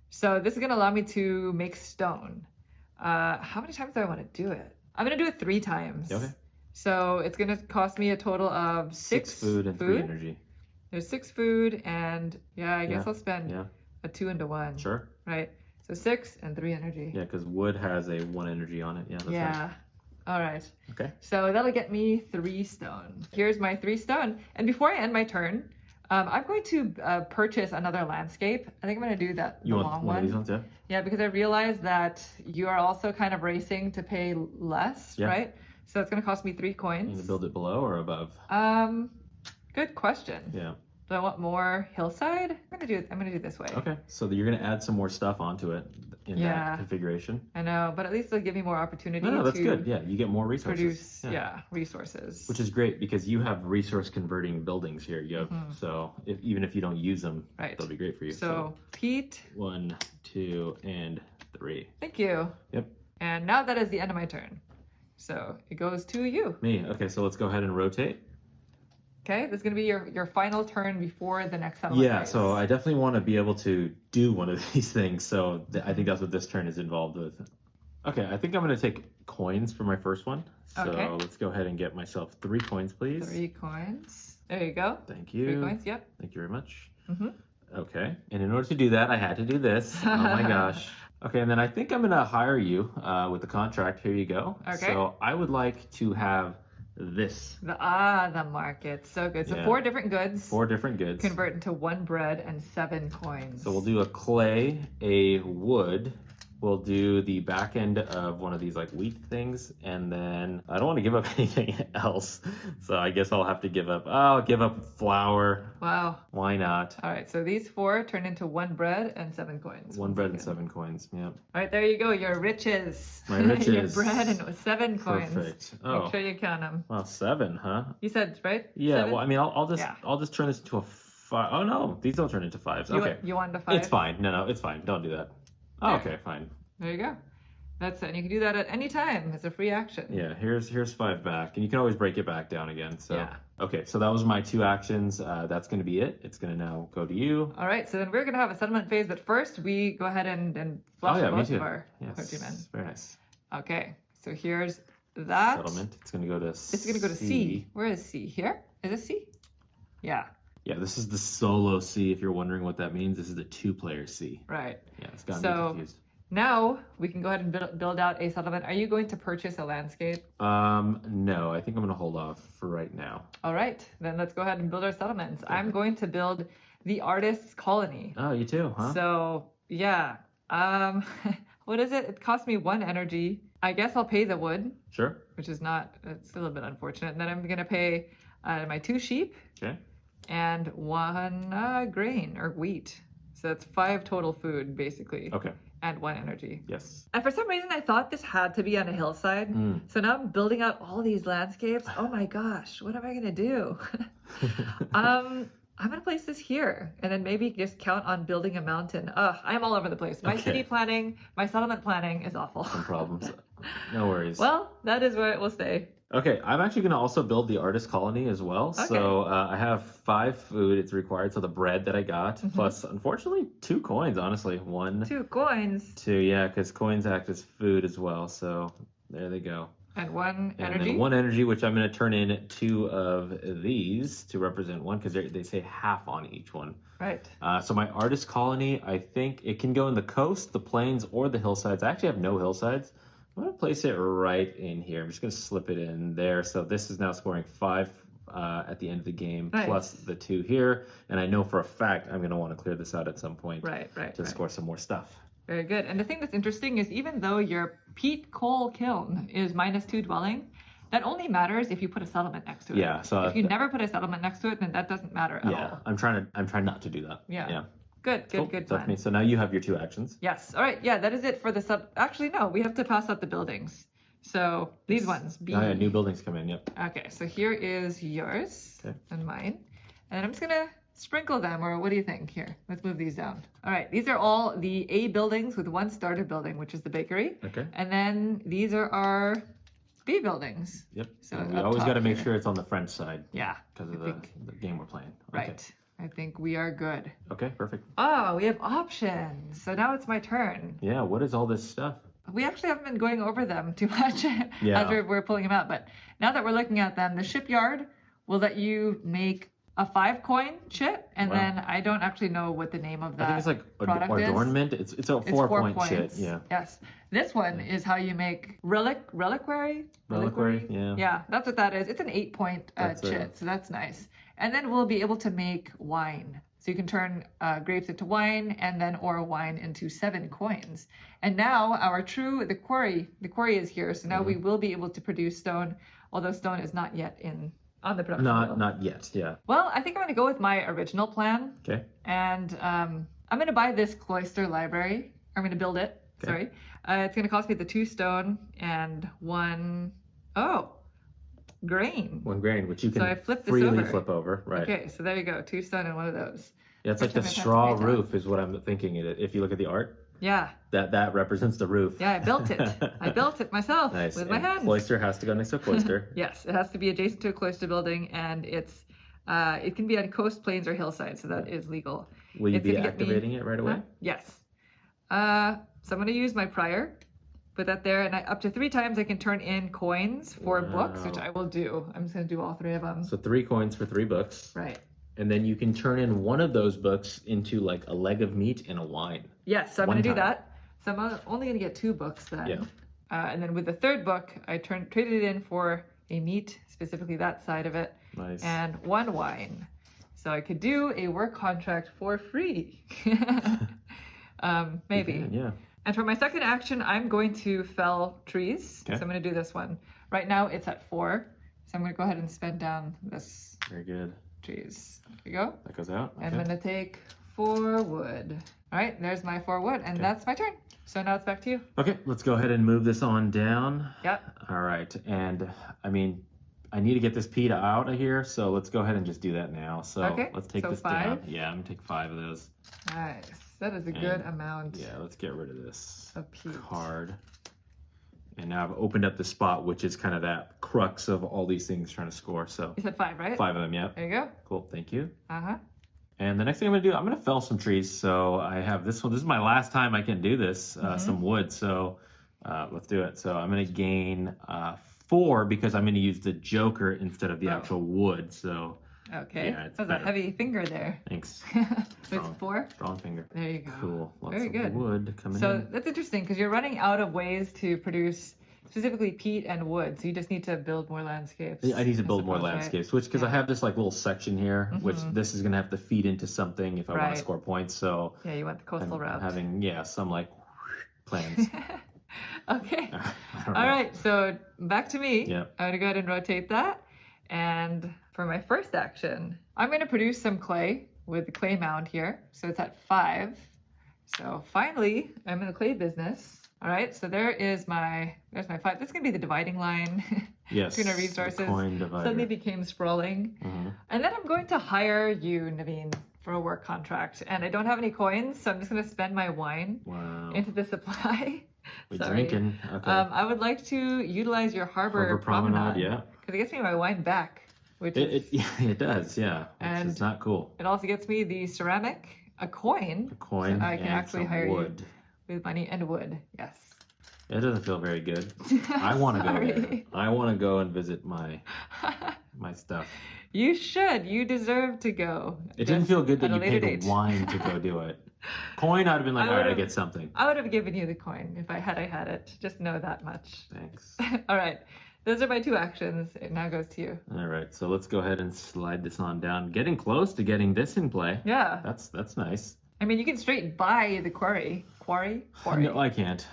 So this is going to allow me to make stone. How many times do I want to do it? I'm going to do it 3 times. Okay. So it's going to cost me a total of 6 food and 3 energy. There's 6 food and I guess I'll spend a 2 into 1. Sure. Right. So 6 and 3 energy. Yeah, because wood has a 1 energy on it. Yeah, that's right. All right. Okay. So that'll get me 3 stone. Here's my 3 stone. And before I end my turn, I'm going to purchase another landscape. I think I'm going to do that. You want one of these ones, yeah? Yeah, because I realized that you are also kind of racing to pay less, right? So it's going to cost me 3 coins. You going to build it below or above? Good question. Yeah. Do I want more hillside? I'm going to do it this way. Okay. So you're going to add some more stuff onto it in that configuration. I know, but at least it'll give me more opportunity No, that's to good. Yeah, you get more resources. Produce, resources. Which is great because you have resource converting buildings here. You have so even if you don't use them, they'll be great for you. So peat. 1, 2, and 3. Thank you. Yep. And now that is the end of my turn. So it goes to you. Me. Okay, so let's go ahead and rotate. Okay, this is going to be your final turn before the next settlement phase. So I definitely want to be able to do one of these things. So I think that's what this turn is involved with. Okay, I think I'm going to take coins for my first one. So let's go ahead and get myself 3 coins, please. 3 coins. There you go. Thank you. 3 coins, yep. Thank you very much. Okay, and in order to do that, I had to do this. Oh my gosh. Okay, and then I think I'm going to hire you with the contract. Here you go. Okay. So I would like to have this. The market. So good. So Yeah. 4 different goods. 4 different goods. Convert into 1 bread and 7 coins. So we'll do a clay, a wood. We'll do the back end of one of these like wheat things, and then I don't want to give up anything else. So I guess I'll have to give up. I'll give up flour. Wow. Why not? All right. So these 4 turn into 1 bread and 7 coins. 1 bread and 7 coins. Yeah. All right. There you go. Your riches. My riches. Your bread and 7 coins. Perfect. Make sure you count them. Well, 7, huh? You said right? Yeah. 7? Well, I mean, I'll just turn this into a 5. Oh no, these don't turn into 5s. Okay. You want the 5? It's fine. No, it's fine. Don't do that. Oh, okay, fine. There you go. That's it. And you can do that at any time. It's a free action. Yeah, here's 5 back, and you can always break it back down again. So Yeah. Okay, so that was my 2 actions. That's going to be it. It's going to now go to you. All right. So then we're gonna have a settlement phase, but first we go ahead and flush most of our countrymen. Very nice. Okay. So here's that Settlement. It's going to go to. It's gonna go to C. Where is C? Here? Is it C? Yeah. Yeah, this is the solo C. If you're wondering what that means, this is the 2-player C. Right. Yeah, it's got me confused. Now we can go ahead and build out a settlement. Are you going to purchase a landscape? No, I think I'm going to hold off for right now. All right, then let's go ahead and build our settlements. Okay. I'm going to build the artist's colony. Oh, you too, huh? So yeah, what is it? It cost me 1 energy. I guess I'll pay the wood. Sure. Which is not. It's a little bit unfortunate. And then I'm going to pay my 2 sheep. Okay. And 1 grain or wheat. So that's 5 total food basically. Okay. And 1 energy. Yes. And for some reason, I thought this had to be on a hillside. So now I'm building out all these landscapes. Oh my gosh, what am I gonna do? I'm gonna place this here, and then maybe just count on building a mountain. I'm all over the place. My city planning, my settlement planning is awful. Some problems. No worries. Well, that is where it will stay. Okay, I'm actually going to also build the artist colony as well. Okay. So I have 5 food it's required. So the bread that I got, plus unfortunately 2 coins, honestly. 2 coins? 2, yeah, because coins act as food as well. So there they go. And 1 energy? And then 1 energy, which I'm going to turn in 2 of these to represent 1, because they say half on each one. Right. So my artist colony, I think it can go in the coast, the plains, or the hillsides. I actually have no hillsides. I'm going to place it right in here. I'm just going to slip it in there. So this is now scoring 5 at the end of the game, plus the 2 here. And I know for a fact I'm going to want to clear this out at some point to score some more stuff. Very good. And the thing that's interesting is even though your peat coal kiln is -2 dwelling, that only matters if you put a settlement next to it. Yeah. So if you never put a settlement next to it, then that doesn't matter at all. Yeah. I'm trying not to do that. Yeah. Good plan. That's me. So now you have your 2 actions. Yes. All right. Yeah, that is it for the Actually, no, we have to pass out the buildings. So these ones. B. Oh, yeah, new buildings come in, yep. Okay, so here is yours and mine. And I'm just going to sprinkle them, or what do you think? Here, let's move these down. All right, these are all the A buildings with 1 starter building, which is the bakery. Okay. And then these are our B buildings. Yep. So we always got to make sure it's on the French side. Yeah. Because of the game we're playing. Right. Okay. I think we are good. Okay, perfect. Oh, we have options. So now it's my turn. Yeah, what is all this stuff? We actually haven't been going over them too much as we're pulling them out. But now that we're looking at them, the shipyard will let you make a 5-coin ship. And then I don't actually know what the name of that I think it's like product adornment. It's a 4-point ship. Yeah. Yes. This one is how you make reliquary. Yeah. Yeah, that's what that is. It's an 8-point chip, so that's nice. And then we'll be able to make wine. So you can turn grapes into wine and then or wine into 7 coins. And now the quarry is here. So now we will be able to produce stone, although stone is not yet on the production wheel. Not yet, yeah. Well, I think I'm going to go with my original plan. Okay. And I'm going to buy this cloister library. I'm going to build it. Okay. Sorry. It's going to cost me the 2 stone and 1 grain. 1 grain, which you can freely flip over. Right. Okay, so there you go. 2 stone and 1 of those. Yeah, it's like the straw roof is what I'm thinking. If you look at the art. Yeah. That represents the roof. Yeah, I built it. I built it myself with my hands. Cloister has to go next to a cloister. Yes, it has to be adjacent to a cloister building, and it can be on coast, plains, or hillside, so that is legal. Will you be activating it right away? Yes. So I'm going to use my prior. Put that there, and up to 3 times I can turn in coins for books, which I will do. I'm just going to do all 3 of them. So 3 coins for 3 books. Right. And then you can turn in one of those books into like a leg of meat and a wine. Yes, so I'm going to do that. So I'm only going to get 2 books then. Yeah. And then with the 3rd book, I traded it in for a meat, specifically that side of it, Nice. and 1 wine. So I could do a work contract for free. Maybe. You can, yeah. And for my second action, I'm going to fell trees. Okay. So I'm going to do this one. Right now it's at 4. So I'm going to go ahead and spend down this Very good. trees. There we go. That goes out. Okay. I'm going to take 4 wood. All right, there's my 4 wood, and that's my turn. So now it's back to you. Okay, let's go ahead and move this on down. Yep. All right, and I mean, I need to get this PETA out of here, so let's go ahead and just do that now. So Okay, let's take so this 5? down. Yeah, I'm gonna take 5 of those. Nice. That is a good amount Yeah, let's get rid of this of peat. card. And now I've opened up the spot, which is kind of that crux of all these things trying to score. So You said 5, right? 5 of them, yeah. There you go. Cool, thank you. Uh-huh. And the next thing I'm gonna do, I'm gonna fell some trees. So I have this one. This is my last time I can do this, some wood. So let's do it. So I'm gonna gain 4 because I'm gonna use the joker instead of the actual wood. So Okay. yeah, it's That's better. a heavy finger there. Thanks. So it's 4? Strong finger. There you go. Cool. Lots Very of good. wood coming So in. that's interesting because you're running out of ways to produce specifically peat and wood. So you just need to build more landscapes. I need to build more suppose, right? landscapes, which because I have this like little section here, which this is gonna have to feed into something if I want Right. to score points. So Yeah, you want the coastal I'm route. having some like plans. Okay. I don't All know. right. So back to me. Yeah. I'm going to go ahead and rotate that. And for my first action, I'm going to produce some clay with the clay mound here. So it's at 5. So finally, I'm in the clay business. All right. So there's my 5. This is going to be the dividing line. Yes. Between our the resources. coin divider. Suddenly became sprawling. And then I'm going to hire you, Naveen, for a work contract. And I don't have any coins, so I'm just going to spend my wine Wow. into the supply. We're Sorry. drinking. Okay. I would like to utilize your harbor promenade. Yeah. Because it gets me my wine back, which is, It does. Yeah. Which And- is not cool. it also gets me the ceramic, a coin, A coin so I can and actually some hire wood. you with money and wood. Yes. It doesn't feel very good. I want to go there. Sorry. I want to go and visit my stuff. You should. You deserve to go. It didn't Just feel good that at a you later paid date. the wine to go do it. Coin, I'd have been like, I all right, I would've- get something. I would have given you the coin if I had it. Just know that much. Thanks. All right. Those are my 2 actions. It now goes to you. All right, so let's go ahead and slide this on down. Getting close to getting this in play. Yeah. That's nice. I mean, you can straight buy the quarry. Quarry? No, I can't.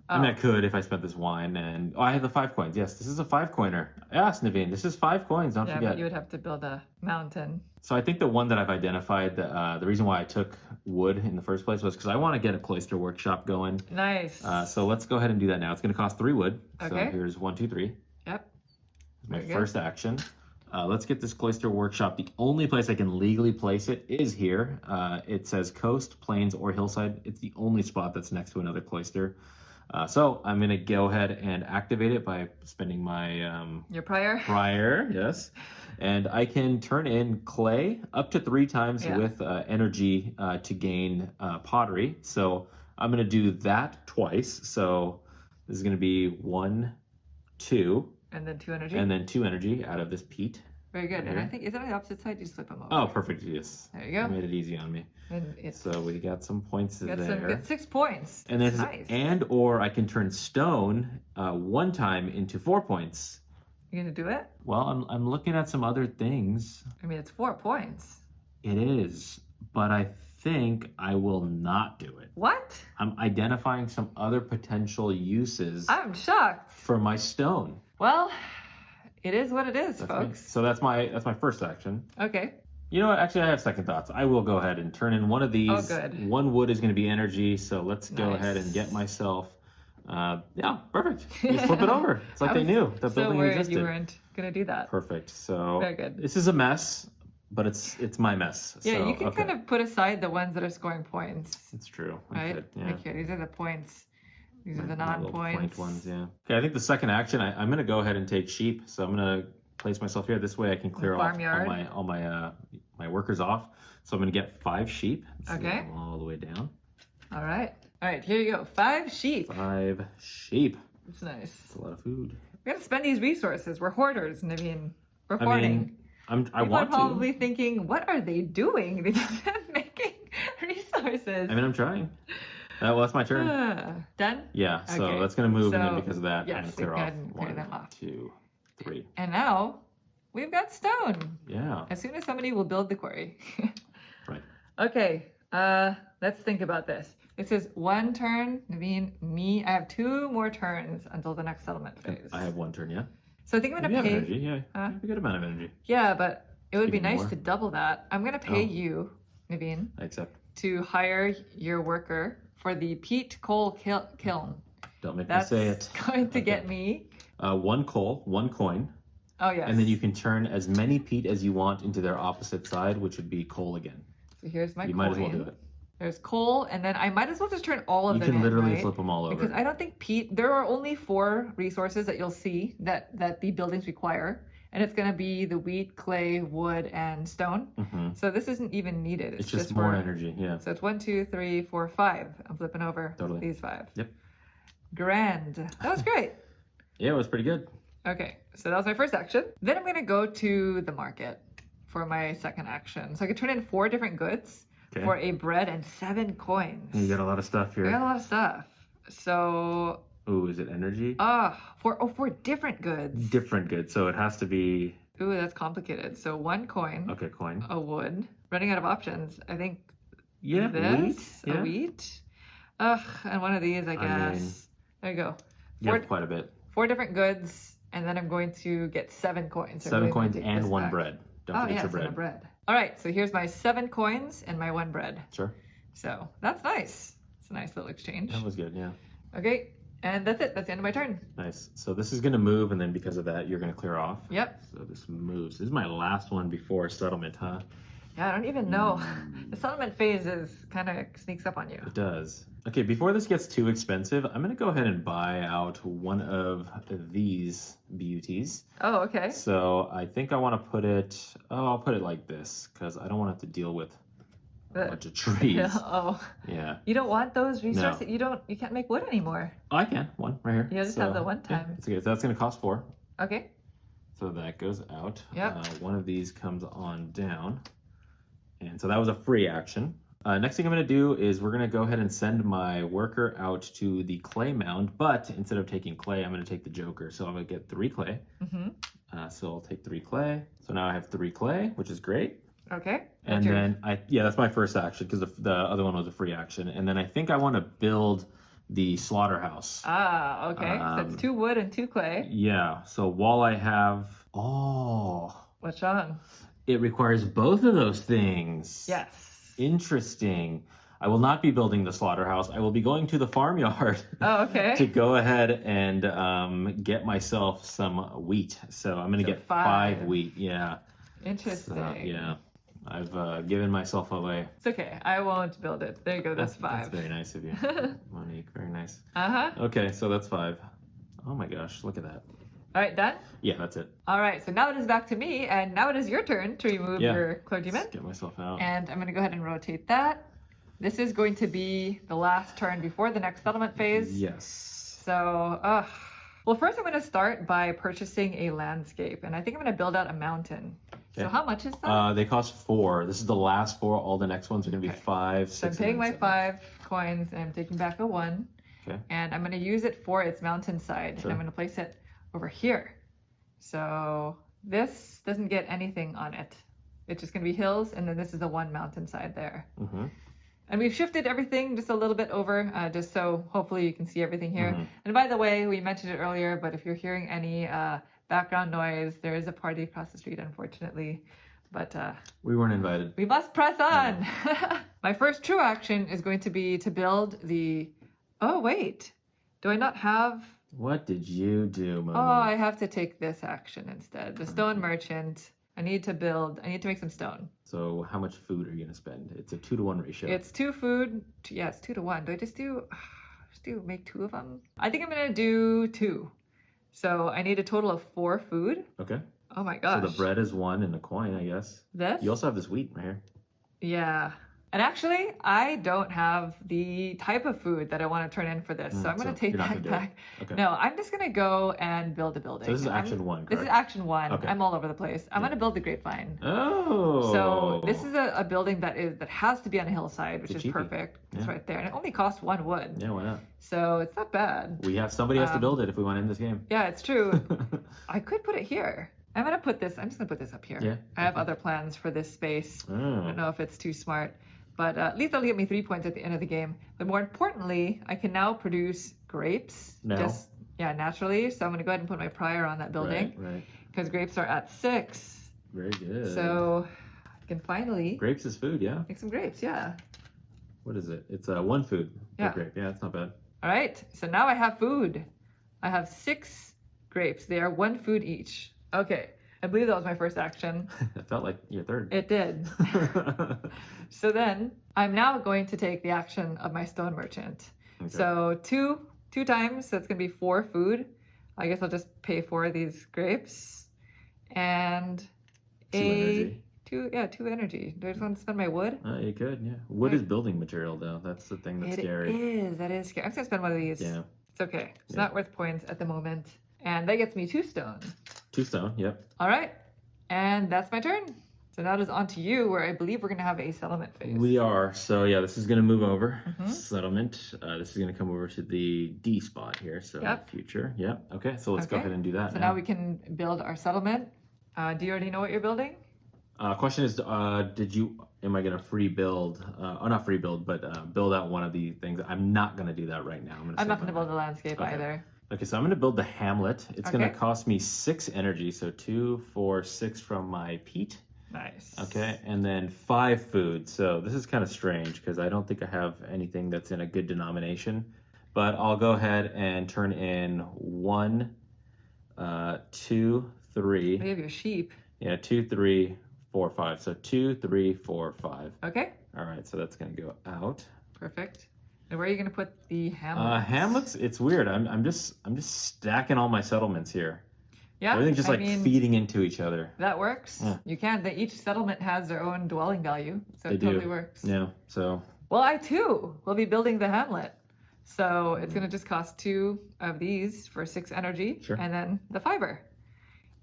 I mean, I could if I spent this wine, and I have the 5 coins. Yes, this is a 5 coiner. Yes, Naveen, this is 5 coins. Don't Yeah, forget. but you would have to build a mountain. So I think the one that I've identified, the reason why I took wood in the first place was because I want to get a cloister workshop going. Nice. So let's go ahead and do that now. It's going to cost 3 wood. So Okay. here's 1, 2, 3. Yep. My Very good. first action. Let's get this cloister workshop. The only place I can legally place it is here. It says coast, plains, or hillside. It's the only spot that's next to another cloister. So I'm going to go ahead and activate it by spending my Your prior? prior, yes. And I can turn in clay up to 3 times Yeah. with energy to gain pottery. So I'm going to do that twice. So this is going to be 1, 2, And then 2 energy. and then 2 energy out of this peat. Very good. And Here. I think, is that on the opposite side? You just flip them over. Oh, perfect. Yes. There you You go. made it easy on me. And it's So we got some points got there. got 6 points. And then nice. or I can turn stone 1 time into 4 points. You gonna do it? Well, I'm looking at some other things. I mean, it's 4 points. It is, but I think I will not do it. What? I'm identifying some other potential uses I'm shocked. for my stone. Well, it is what it is, That's me. folks. So that's my first action. Okay. You know what? Actually, I have second thoughts. I will go ahead and turn in one of these. Oh, good. 1 wood is going to be energy, so let's go Nice. ahead and get myself. Yeah, perfect. Just flip it over. It's like I they was knew the so building worried existed. you weren't gonna do that. Perfect. So Very good. this is a mess, but it's my mess. Yeah, so, you can okay. kind of put aside the ones that are scoring points, It's true. I right? could, yeah. Like here, these are the points. These are the My little non-points. point ones, yeah. Okay, I think the second action, I'm going to go ahead and take sheep. So I'm going to place myself here. This way I can clear off Farmyard. all my workers off. So I'm going to get 5 sheep. So Okay. I'm all the way down. All right, here you go. 5 sheep. 5 sheep. It's nice. That's a lot of food. We gotta spend these resources. We're hoarders, Naveen. We're I hoarding. mean, I People want are probably to. thinking, what are they doing? They keep making resources. I mean, I'm trying. Well, that's my turn. Done? Yeah, so Okay. that's going to move, and then So, because of that, yes, I'm going to clear go off ahead and clear 1, them off. 2, 3. And now we've got stone. Yeah. As soon as somebody will build the quarry. Right. Okay, let's think about this. It says 1 turn, Naveen, me. I have 2 more turns until the next settlement phase. I have 1 turn, yeah. So I think I'm You gonna have pay. energy, yeah. You have a good amount of energy. Yeah, but it would be Even nice more. to double that. I'm gonna pay Oh. you, Naveen, I accept. to hire your worker for the peat coal kiln. Don't make That's me say it. going to Okay. get me. 1 coal, 1 coin. Oh yes. And then you can turn as many peat as you want into their opposite side, which would be coal again. So here's my You coin. might as well do it. There's coal, and then I might as well just turn all of You them in, can literally right? flip them all over. Because I don't think peat. There are only 4 resources that you'll see that the buildings require, and it's going to be the wheat, clay, wood, and stone. Mm-hmm. So this isn't even needed. It's just more for, energy, yeah. So it's 1, 2, 3, 4, 5. I'm flipping over Totally. these 5. Yep. Grand. That was great. Yeah, it was pretty good. Okay, so that was my first action. Then I'm going to go to the market for my second action. So I could turn in 4 different goods for a bread and 7 coins. You got a lot of stuff here. I got a lot of stuff. So Ooh, is it energy? for different goods. Different good. So it has to be. Ooh, that's complicated. So 1 coin. Okay, coin. A wood. Running out of options. I think Yeah, this. wheat. Yeah. A wheat. And one of these, I guess. There you go. You have quite a bit. 4 different goods, and then I'm going to get 7 coins. So 7 I'm going coins to take and this 1 back. bread. Don't Oh forget yes, your bread. and a bread. All right, so here's my 7 coins and my 1 bread. Sure. So that's nice. It's a nice little exchange. That was good, yeah. Okay, and that's it. That's the end of my turn. Nice. So this is going to move, and then because of that, you're going to clear off. Yep. So this moves. This is my last one before settlement, huh? Yeah, I don't even know. The settlement phase is kind of sneaks up on you. It does. Okay, before this gets too expensive, I'm going to go ahead and buy out one of these beauties. Oh, okay. So I think I want to put it, I'll put it like this, because I don't want to have to deal with a bunch of trees. Yeah, oh. Yeah. You don't want those resources? No. You can't make wood anymore. Oh, I can. 1 right here. You just have the 1 time. Yeah, it's okay. So that's going to cost 4. Okay. So that goes out. Yep. One of these comes on down. And so that was a free action. Next thing I'm going to do is we're going to go ahead and send my worker out to the clay mound, but instead of taking clay, I'm going to take the joker. So I'm going to get 3 clay. Mm-hmm. So I'll take 3 clay. So now I have 3 clay, which is great. Okay. And then that's my first action because the other one was a free action. And then I think I want to build the slaughterhouse. Ah, okay. So that's 2 wood and 2 clay. Yeah. So while I have, What's wrong? it requires both of those things. Yes. Interesting. I will not be building the slaughterhouse. I will be going to the farmyard. Oh, okay. To go ahead and get myself some wheat. So I'm going to get 5 wheat. Yeah. Interesting. So, yeah. I've given myself away. It's okay. I won't build it. There you go. That's 5. That's very nice of you, Monique. Very nice. Uh-huh. Okay, so that's 5. Oh my gosh, look at that. All right, done? Yeah, that's it. All right, so now it is back to me, and now it is your turn to remove your clergyman. Let's get myself out. And I'm going to go ahead and rotate that. This is going to be the last turn before the next settlement phase. Yes. So, well, first I'm going to start by purchasing a landscape, and I think I'm going to build out a mountain. Okay. So how much is that? They cost 4. This is the last 4. All the next ones are going to be 5, 6, So I'm paying my 5 coins, and I'm taking back a 1. Okay. And I'm going to use it for its mountainside, and I'm going to place it over here. So this doesn't get anything on it. It's just going to be hills, and then this is the 1 mountainside there. Mm-hmm. And we've shifted everything just a little bit over, just so hopefully you can see everything here. Mm-hmm. And by the way, we mentioned it earlier, but if you're hearing any background noise, there is a party across the street, unfortunately. But we weren't invited. We must press on. No. My first true action is going to be to build the... Oh, wait. Do I not have... What did you do, Monique? Oh, I have to take this action instead. The stone merchant. I need to make some stone. So how much food are you going to spend? It's a 2-to-1 ratio. It's 2 food. Yeah, it's 2-to-1. Do I just make 2 of them? I think I'm going to do 2. So I need a total of 4 food. Okay. Oh my gosh. So the bread is 1 and a coin, I guess. This? You also have this wheat right here. Yeah. And actually, I don't have the type of food that I want to turn in for this, so I'm going to take you're not that gonna do it. back. Okay. No, I'm just going to go and build a building. So this is action one, This is correct? action one. Okay. I'm all over the place. I'm going to build the grapevine. Oh. So this is a building that has to be on a hillside, which It's is cheapy. perfect. It's Yeah. right there, and it only costs 1 wood. Yeah, why not? So it's not bad. We have somebody has to build it if we want to end this game. Yeah, it's true. I could put it here. I'm just gonna put this up here. Yeah, I have other plans for this space. I don't know if it's too smart, but at least that'll get me 3 points at the end of the game. But more importantly, I can now produce grapes. Now? Naturally. So I'm gonna go ahead and put my prior on that building. Right. Because grapes are at 6. Very good. So I can finally grapes is food, yeah. make some grapes, yeah. What is it? It's one food per Yeah. grape. Yeah, that's not bad. All right, so now I have food. I have 6 grapes. They are 1 food each. Okay, I believe that was my first action. It felt like your third. It did. So then I'm now going to take the action of my stone merchant. Okay. So two times, so it's gonna be 4 food. I guess I'll just pay for these grapes and 2 energy. 2 energy. Do I just want to spend my wood? You could, yeah. Wood is building material, though. That's the thing that's scary. That is scary. I'm just gonna spend one of these. Yeah. It's okay. It's Yeah. not worth points at the moment. And that gets me 2 stone. 2 stone, yep. All right. And that's my turn. So now it is on to you, where I believe we're going to have a settlement phase. We are. So, yeah, this is going to move over. Mhm. Settlement. This is going to come over to the D spot here. So, Yep. future. Yep. Okay, so let's go Okay. ahead and do that So now we can build our settlement. Do you already know what you're building? Question is, am I going to free build, not free build, but build out one of the things? I'm not going to do that right now. I'm not going to build a landscape Okay. either. Okay, so I'm going to build the hamlet. It's going Okay. to cost me 6 energy. So 2, 4, 6 from my peat. Nice. Okay, and then 5 food. So this is kind of strange because I don't think I have anything that's in a good denomination. But I'll go ahead and turn in 1, 2, 3. We have your sheep. Yeah, 2, 3, 4, 5. So 2, 3, 4, 5. Okay. All right, so that's going to go out. Perfect. And where are you going to put the hamlet? Hamlets, it's weird. I'm just stacking all my settlements here. Yeah. Everything's just I like mean, feeding into each other. that works. Yeah. You can. Each settlement has their own dwelling value, so They it totally do. works. Yeah, so Well, I too will be building the hamlet. So it's going to just cost 2 of these for 6 energy, Sure. and then the fiber.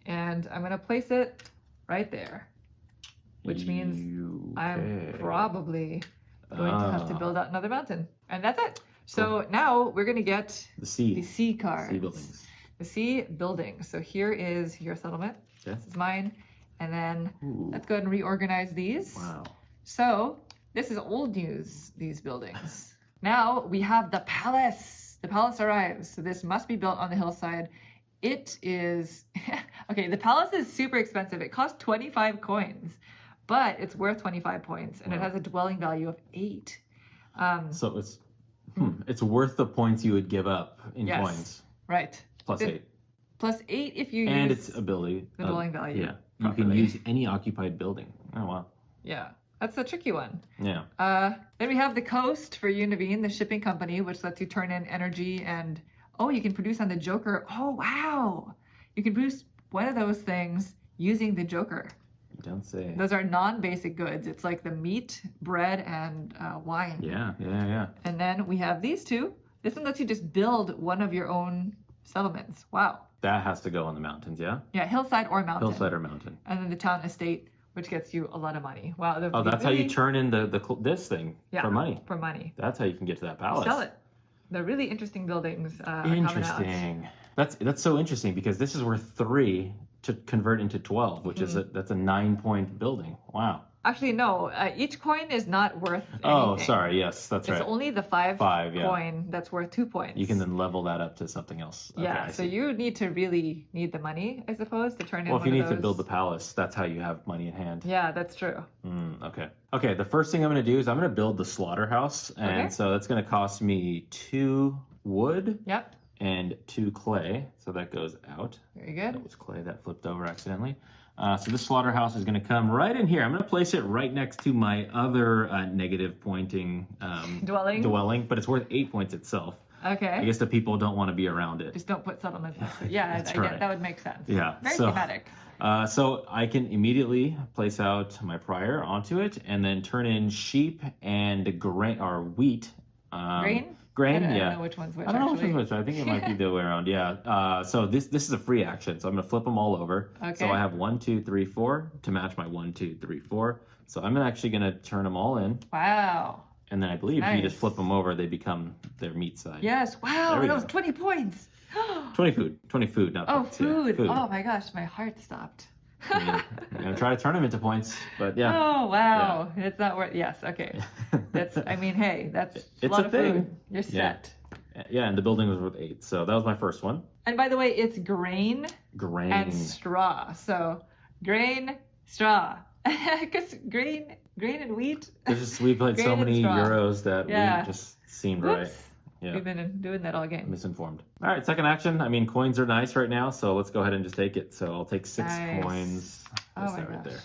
And I'm going to place it right there, which means I'm probably going to have to build out another mountain. And that's it. So now we're going to get the sea. the sea cards. Sea buildings. The sea building. So here is your settlement. Okay. This is mine. And then Ooh. let's go ahead and reorganize these. Wow. So this is old news, these buildings. Now we have the palace. The palace arrives. So this must be built on the hillside. It is, okay, the palace is super expensive. It costs 25 coins, but it's worth 25 points and it Wow. has a dwelling value of 8. So it's worth the points you would give up in Yes. coins. Right. Plus 8. Plus 8 if you And use its ability. the dwelling value. Yeah. You can properly. use any occupied building. Oh, wow. Yeah, that's the tricky one. Yeah. Then we have the coast for Univine, the shipping company, which lets you turn in energy and, oh, you can produce on the Joker. Oh, wow. You can produce one of those things using the Joker. You don't say. Those are non-basic goods. It's like the meat, bread, and wine. Yeah. And then we have these 2. This one lets you just build one of your own settlements. Wow. That has to go on the mountains, yeah? Yeah, hillside or mountain. Hillside or mountain. And then the town estate, which gets you a lot of money. Wow. Oh, that's how you turn in this thing Yeah, for money. For money. That's how you can get to that palace. Sell it. They're really interesting buildings. Are coming out. Interesting. That's so interesting because this is worth 3 to convert into 12, which is that's a 9-point building. Wow. Actually, no. Each coin is not worth anything. Oh, sorry. Yes, that's right. It's only the 5 yeah. coin that's worth 2 points. You can then level that up to something else. Okay, Yeah, I so see. you need to really need the money, I suppose, to turn in Well, if one you of need to those. build the palace, that's how you have money in hand. Yeah, that's true. Okay. Okay, the first thing I'm going to do is I'm going to build the slaughterhouse. And Okay. so that's going to cost me 2 wood Yep, and 2 clay. So that goes out. very good. That was clay that flipped over accidentally. So this slaughterhouse is going to come right in here. I'm going to place it right next to my other negative pointing Dwelling. but it's worth 8 points itself. Okay. I guess the people don't want to be around it. Just don't put settlements next to it. Yeah, That's I right. get that would make sense. Yeah. Very so, thematic. So I can immediately place out my prior onto it and then turn in sheep and grain or wheat. Grain? Grain, I yeah. don't know which one's which. I don't know actually. which one's which. I think it might be the other way around. Yeah. So this is a free action. So I'm gonna flip them all over. Okay. So I have 1, 2, 3, 4 to match my 1, 2, 3, 4. So I'm actually gonna turn them all in. Wow. And then I believe if you just Nice. flip them over, they become their meat side. Yes. Wow. There we That was go. 20 points. 20 food, not Oh, points. Yeah, food. food. Oh my gosh, my heart stopped. I mean, I'm gonna try to turn them into points, but yeah. Oh wow, it's not worth. Yes, okay. That's. I mean, hey, that's It's a lot a of thing. food. You're Yeah. set. Yeah, and the building was worth 8. So that was my first one. And by the way, it's grain Grain. and straw. So grain, straw. Because grain and wheat. We played so Grain and many straw. Euros that Yeah. we just seemed Whoops. right. Yeah. We've been doing that all game. Misinformed. All right, second action. I mean, coins are nice right now, so let's go ahead and just take it. So I'll take 6 Nice. coins. Oh That's my that right gosh. there.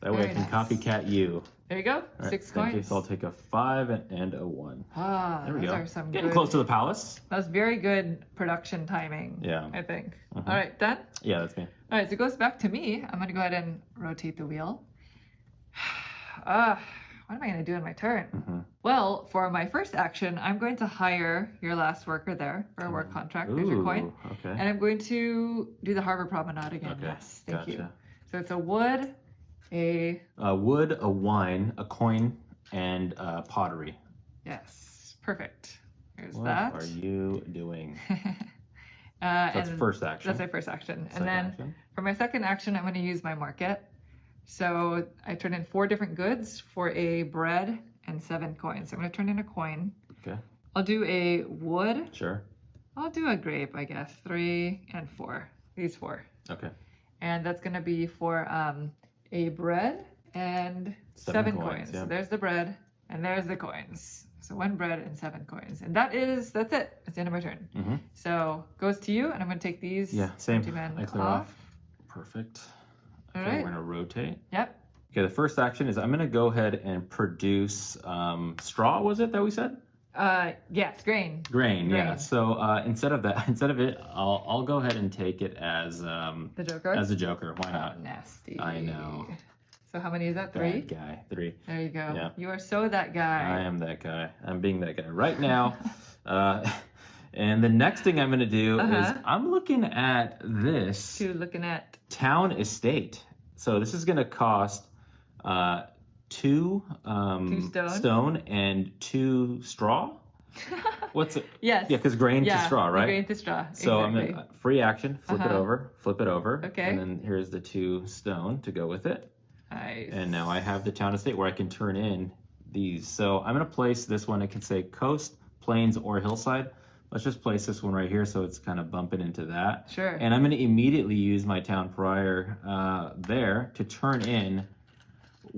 That way Very I can nice. copycat you. There you go. All right, 6 thank you. coins. So I'll take a 5 and a 1. Ah, There we those go. are some Getting good. close to the palace. That was very good production timing. Yeah. I think. Mhm. All right, done. Yeah, that's me. All right, so it goes back to me. I'm going to go ahead and rotate the wheel. What am I going to do in my turn? Mhm. Well, for my first action, I'm going to hire your last worker there for a work contract. There's your coin. Ooh, okay. And I'm going to do the harbor promenade again. Okay, Yes, thank you. gotcha. So it's a wood, a... A wood, a wine, a coin, and pottery. Yes, perfect. Here's What that. are you doing? That's That's first action. That's my first action. Second And then action. for my second action, I'm going to use my market. So I turn in 4 different goods for a bread and 7 coins. So I'm going to turn in a coin. Okay, I'll do a wood. sure. I'll do a grape, I guess. 3 and 4. These 4. Okay. And that's going to be for a bread and 7 coins. yeah. So there's the bread and there's the coins. So 1 bread and 7 coins. And that's it. That's the end of my turn. Mm-hmm. So goes to you, and I'm going to take these Yeah, same. 20 men I clear off. Perfect. All Okay, right. we're gonna rotate. Yep. Okay, the first action is I'm gonna go ahead and produce straw. Was it that we said? Yes, grain. Grain. Yeah. Grain. So instead of it, I'll go ahead and take it as The joker. a joker. Why Oh, not? nasty. I know. So how many is that? 3? Bad guy. 3. There you go. Yeah. You are so that guy. I am that guy. I'm being that guy right now. And the next thing I'm gonna do is I'm looking at this Two looking at. town estate. So this is gonna cost 2 stone and 2 straw. What's it? Yes. Yeah, because grain to straw, right? Grain to straw. So exactly. I'm gonna free action, flip it over, Okay. and then here's the 2 stone to go with it. Nice. And now I have the town estate where I can turn in these. So I'm gonna place this one. It can say coast, plains, or hillside. Let's just place this one right here so it's kind of bumping into that. Sure. And I'm gonna immediately use my town prior there to turn in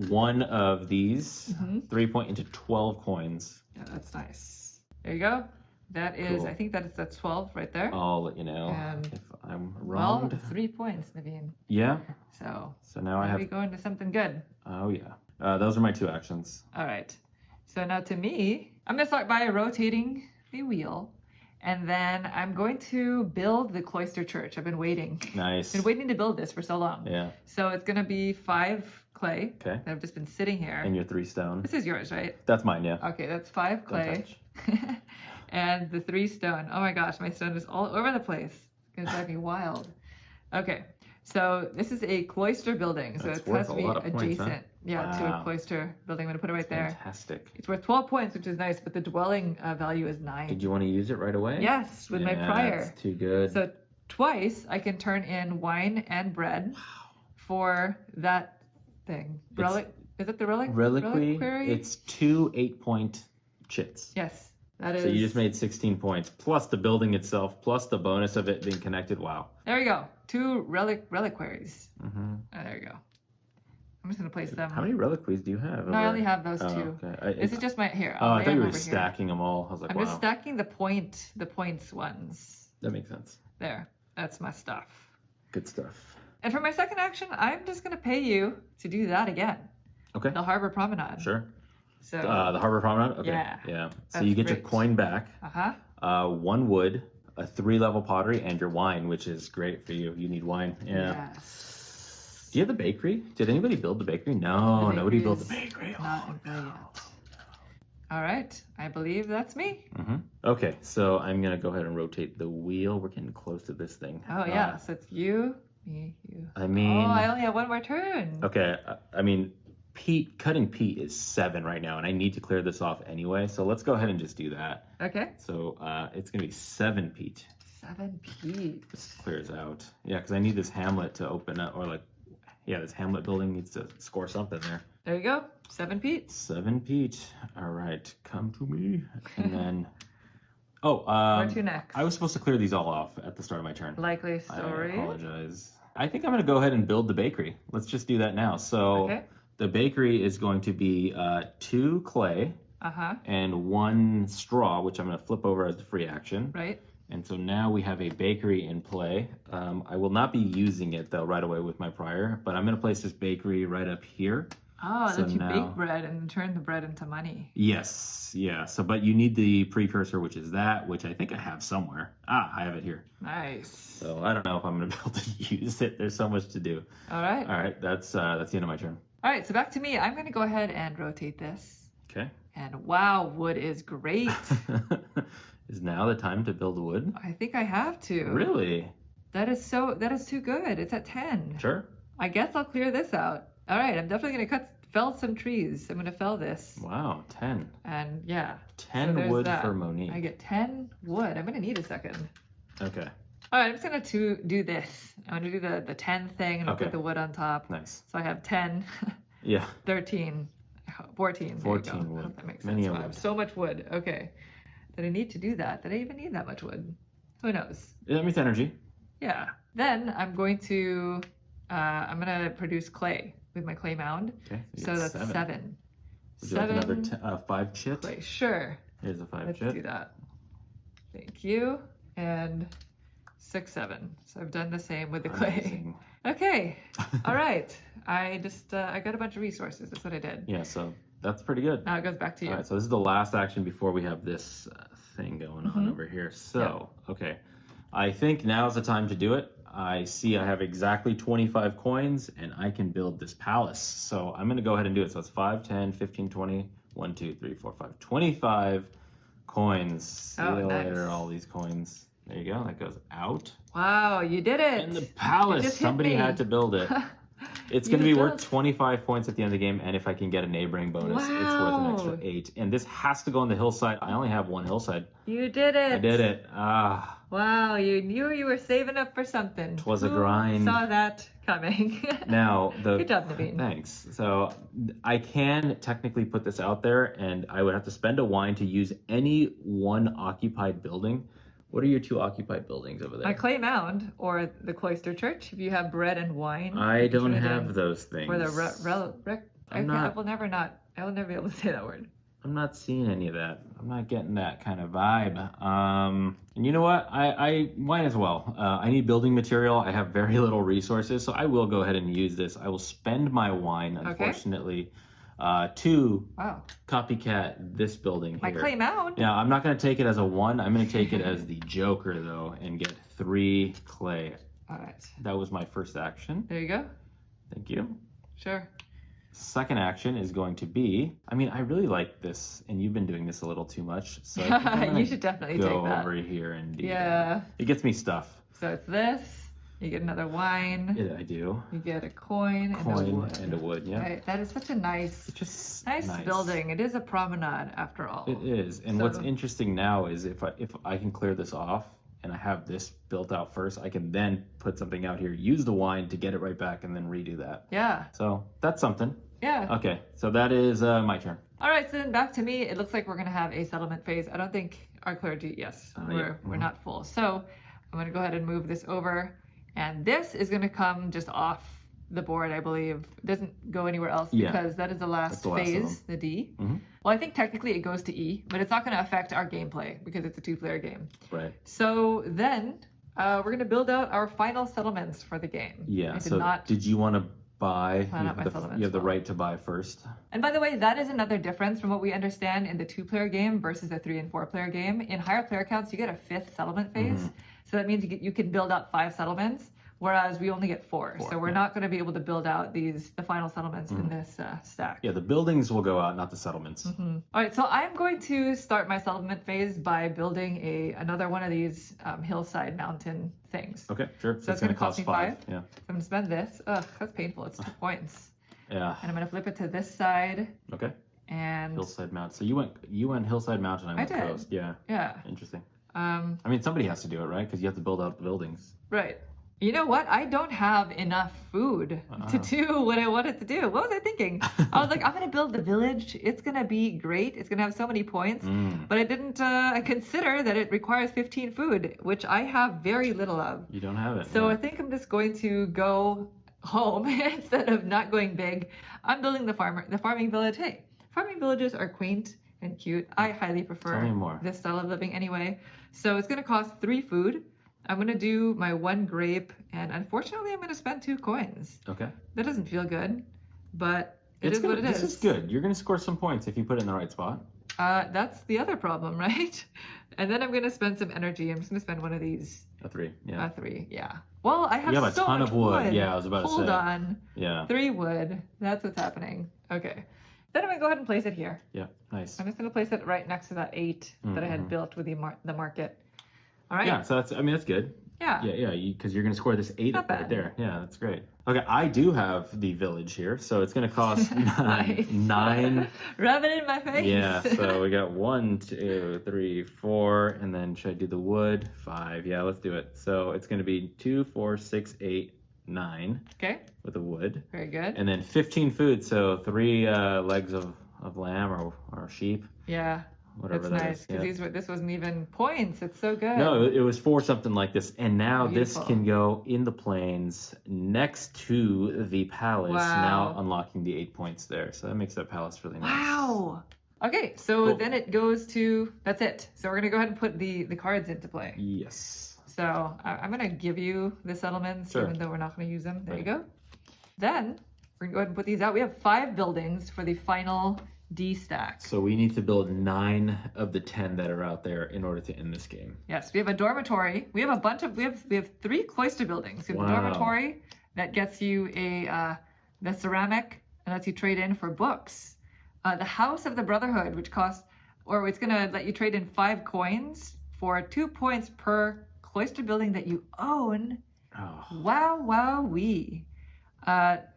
one of these 3 into 12 coins. Yeah, that's nice. There you go. That is, Cool. I think that's 12 right there. I'll let you know And- if I'm Well, wrong. 3 points, Naveen. Yeah. So So now I have. we go into something good. Oh yeah. Those are my 2 actions. All right. So now to me, I'm going to start by rotating the wheel. And then I'm going to build the cloister church. I've been waiting. Nice. Been waiting to build this for so long. Yeah. So it's going to be 5 clay Okay. that have just been sitting here. And your 3 stone. This is yours, right? That's mine. Yeah. Okay, that's 5 Don't clay. touch. And the 3 stone. Oh my gosh, my stone is all over the place. It's going to drive me wild. Okay, so this is a cloister building. So That's it worth has to a be lot of points, huh? adjacent to a Wow. cloister building. I'm going to put it right there. Fantastic. It's worth 12 points, which is nice, but the dwelling value is 9. Did you want to use it right away? Yes, with my prior. That's too good. So twice I can turn in wine and bread for that thing. Relic? Is it the relic? Reliquary. It's 2 8-point chits. Yes, that is. So you just made 16 points, plus the building itself, plus the bonus of it being connected. Wow. There we go. 2 reliquaries. Mm-hmm. Oh, there you go. I'm just gonna place them. How many reliquaries do you have? No, I over- only have those 2. Okay. This is just my here. Oh, I lay thought you them were over here. stacking them all. I was like, I'm wow. just stacking the points ones. That makes sense. There. That's my stuff. Good stuff. And for my second action, I'm just gonna pay you to do that again. Okay. The harbor promenade. Sure. So The harbor promenade. Okay. Yeah. Yeah. So That's you get your great. coin back. 1 wood, a 3-level pottery, and your wine, which is great for you. You need wine. Yeah. Yes. Do you have the bakery? Did anybody build the bakery? No, nobody built the bakery. Not in play yet. All right, I believe that's me. Okay, so I'm gonna go ahead and rotate the wheel. We're getting close to this thing. Oh yeah, so it's you, me, you. I mean, oh, I only have 1 more turn. Okay, I mean, cutting peat is 7 right now, and I need to clear this off anyway. So let's go ahead and just do that. Okay. So it's gonna be 7 peat. 7 peat. This clears out. Yeah, because I need this hamlet to open up, or like, yeah, this hamlet building needs to score something there. There you go. 7 peat. 7 peat. All right, come to me. And then, oh, where to next? I was supposed to clear these all off at the start of my turn. Likely story. I apologize. I think I'm going to go ahead and build the bakery. Let's just do that now. So the bakery is going to be 2 clay and 1 straw, which I'm going to flip over as the free action. Right. And so now we have a bakery in play. I will not be using it though right away with my prior, but I'm going to place this bakery right up here. Oh, so that you bake bread and turn the bread into money. Yes, yeah. So, but you need the precursor, which is that, which I think I have somewhere. Ah, I have it here. Nice. So I don't know if I'm going to be able to use it. There's so much to do. All right. All right, that's the end of my turn. All right, so back to me. I'm going to go ahead and rotate this. Okay. And wow, wood is great. Is now the time to build wood? I think I have to. Really? That is too good. It's at 10. Sure. I guess I'll clear this out. All right, I'm definitely going to fell some trees. I'm going to fell this. Wow, 10. And yeah. 10 wood for Monique. I get 10 wood. I'm going to need a second. Okay. All right, I'm just going to do this. I'm going to do the 10 thing and I'll put the wood on top. Nice. So I have 10, yeah, 13, 14. 14 wood. I hope that makes Many sense. wood. I have so much wood. Okay. Did I need to do that? Did I even need that much wood? Who knows? That means energy. Yeah. Then I'm going to produce clay with my clay mound. Okay. So that's 7. Would you like another 5 chip? Clay. Sure. Here's a 5 chip. Let's do that. Thank you. And 6, 7. So I've done the same with the clay. Amazing. Okay. All right. I just I got a bunch of resources. That's what I did. Yeah. So that's pretty good. Now it goes back to you. All right. So this is the last action before we have this thing going on over here. So okay, I think now's the time to do it. I see I have exactly 25 coins and I can build this palace. So I'm going to go ahead and do it. So it's 5, 10, 15, 20, 1, 2, 3, 4, 5, 25 coins. See you later, all these coins. There you go. That goes out. Wow, you did it. And the palace, somebody had to build it. It's going to be worth 25 points at the end of the game, and if I can get a neighboring bonus, it's worth an extra 8. And this has to go on the hillside. I only have 1 hillside. You did it. I did it. Wow, you knew you were saving up for something. It was a grind. Saw that coming. Now, good job, Naveen. Thanks. So I can technically put this out there, and I would have to spend a wine to use any 1 occupied building. What are your 2 occupied buildings over there? My clay mound or the cloister church. If you have bread and wine. I don't have those things. For the I will never be able to say that word. I'm not seeing any of that. I'm not getting that kind of vibe. And you know what? I might as well. I need building material. I have very little resources, so I will go ahead and use this. I will spend my wine, unfortunately, to copycat this building here. My clay mound? Now, I'm not going to take it as a 1. I'm going to take it as the Joker, though, and get 3 clay. All right. That was my first action. There you go. Thank you. Sure. Second action is going to be, I mean, I really like this, and you've been doing this a little too much, so you should definitely take that. Go over here and do that. It gets me stuff. So it's this. You get another wine. Yeah, I do. You get a coin and a wood. Yeah. Right. That is such a nice building. It is a promenade after all. It is. And what's interesting now is if I can clear this off and I have this built out first, I can then put something out here, use the wine to get it right back, and then redo that. Yeah. So that's something. Yeah. Okay. So that is my turn. All right. So then back to me. It looks like we're gonna have a settlement phase. I don't think our clergy. Yes, we're not full. So I'm gonna go ahead and move this over. And this is going to come just off the board, I believe. It doesn't go anywhere else because that is the last phase, the D. Well, I think technically it goes to E, but it's not going to affect our gameplay because it's a 2-player game. Right. So then we're going to build out our final settlements for the game. Yeah. So did you want to buy. Plan out my settlements You have the well. right to buy first. And by the way, that is another difference from what we understand in the 2-player game versus the 3 and 4-player game. In higher player counts, you get a 5th settlement phase. So that means you can build up 5 settlements, whereas we only get 4. So we're not going to be able to build out the final settlements in this stack. Yeah, the buildings will go out, not the settlements. All right, so I'm going to start my settlement phase by building another one of these hillside mountain things. Okay, sure. So it's going to cost me 5. Yeah. So I'm going to spend this. Ugh, that's painful. It's 2 points. Yeah. And I'm going to flip it to this side. Okay. And Hillside Mountain. So you went Hillside Mountain. I went did. Coast. Yeah. yeah. Interesting. I mean, somebody has to do it, right? Because you have to build out the buildings. Right. You know what? I don't have enough food to do what I wanted to do. What was I thinking? I was like, I'm going to build the village. It's going to be great. It's going to have so many points. But I didn't consider that it requires 15 food, which I have very little of. You don't have it. So yeah. I think I'm just going to go home instead of not going big. I'm building the farming village. Hey, farming villages are quaint and cute. I highly prefer Tell me more. this style of living anyway. So it's going to cost 3 food. I'm going to do my 1 grape, and unfortunately I'm going to spend 2 coins. Okay. That doesn't feel good, but it is what it is. This is good. You're going to score some points if you put it in the right spot. That's the other problem, right? And then I'm going to spend some energy. I'm just going to spend one of these. A 3, yeah. 3, yeah. Well, I have, You have a so ton much of wood. Yeah, I was about to say. Hold on. Yeah. 3 wood. That's what's happening. Okay. Then I'm going to go ahead and place it here. Yeah, nice. I'm just going to place it right next to that 8 that I had built with the market. All right. Yeah, so that's good. Yeah. Yeah, because you're going to score this 8 Not right bad. there. Yeah, that's great. Okay, I do have the village here, so it's going to cost Nice. 9. Rub it in my face. Yeah, so we got 1, 2, 3, 4, and then should I do the wood? 5. Yeah, let's do it. So it's going to be 2, 4, 6, 8, 9 Okay. with the wood. Very good. And then 15 food, so 3 legs of lamb or sheep. Yeah. Whatever That's that nice is. because Yeah. this wasn't even points. It's so good. No, it was for something like this. And now Beautiful. this can go in the plains next to the palace, Wow. now unlocking the 8 points there. So that makes that palace really nice. Wow. Okay, so Cool. then it goes to, that's it. So we're going to go ahead and put the cards into play. Yes. So I'm going to give you the settlements, Sure. even though we're not going to use them. There you Right. go. Then we're going to go ahead and put these out. We have 5 buildings for the final D stack. So we need to build 9 of the 10 that are out there in order to end this game. Yes, we have a dormitory. We have a bunch of, we have 3 cloister buildings. We have a Wow. dormitory that gets you the ceramic and lets you trade in for books. The House of the Brotherhood, which costs, or it's going to let you trade in 5 coins for 2 points per cloister building that you own. Oh, Wow-wee.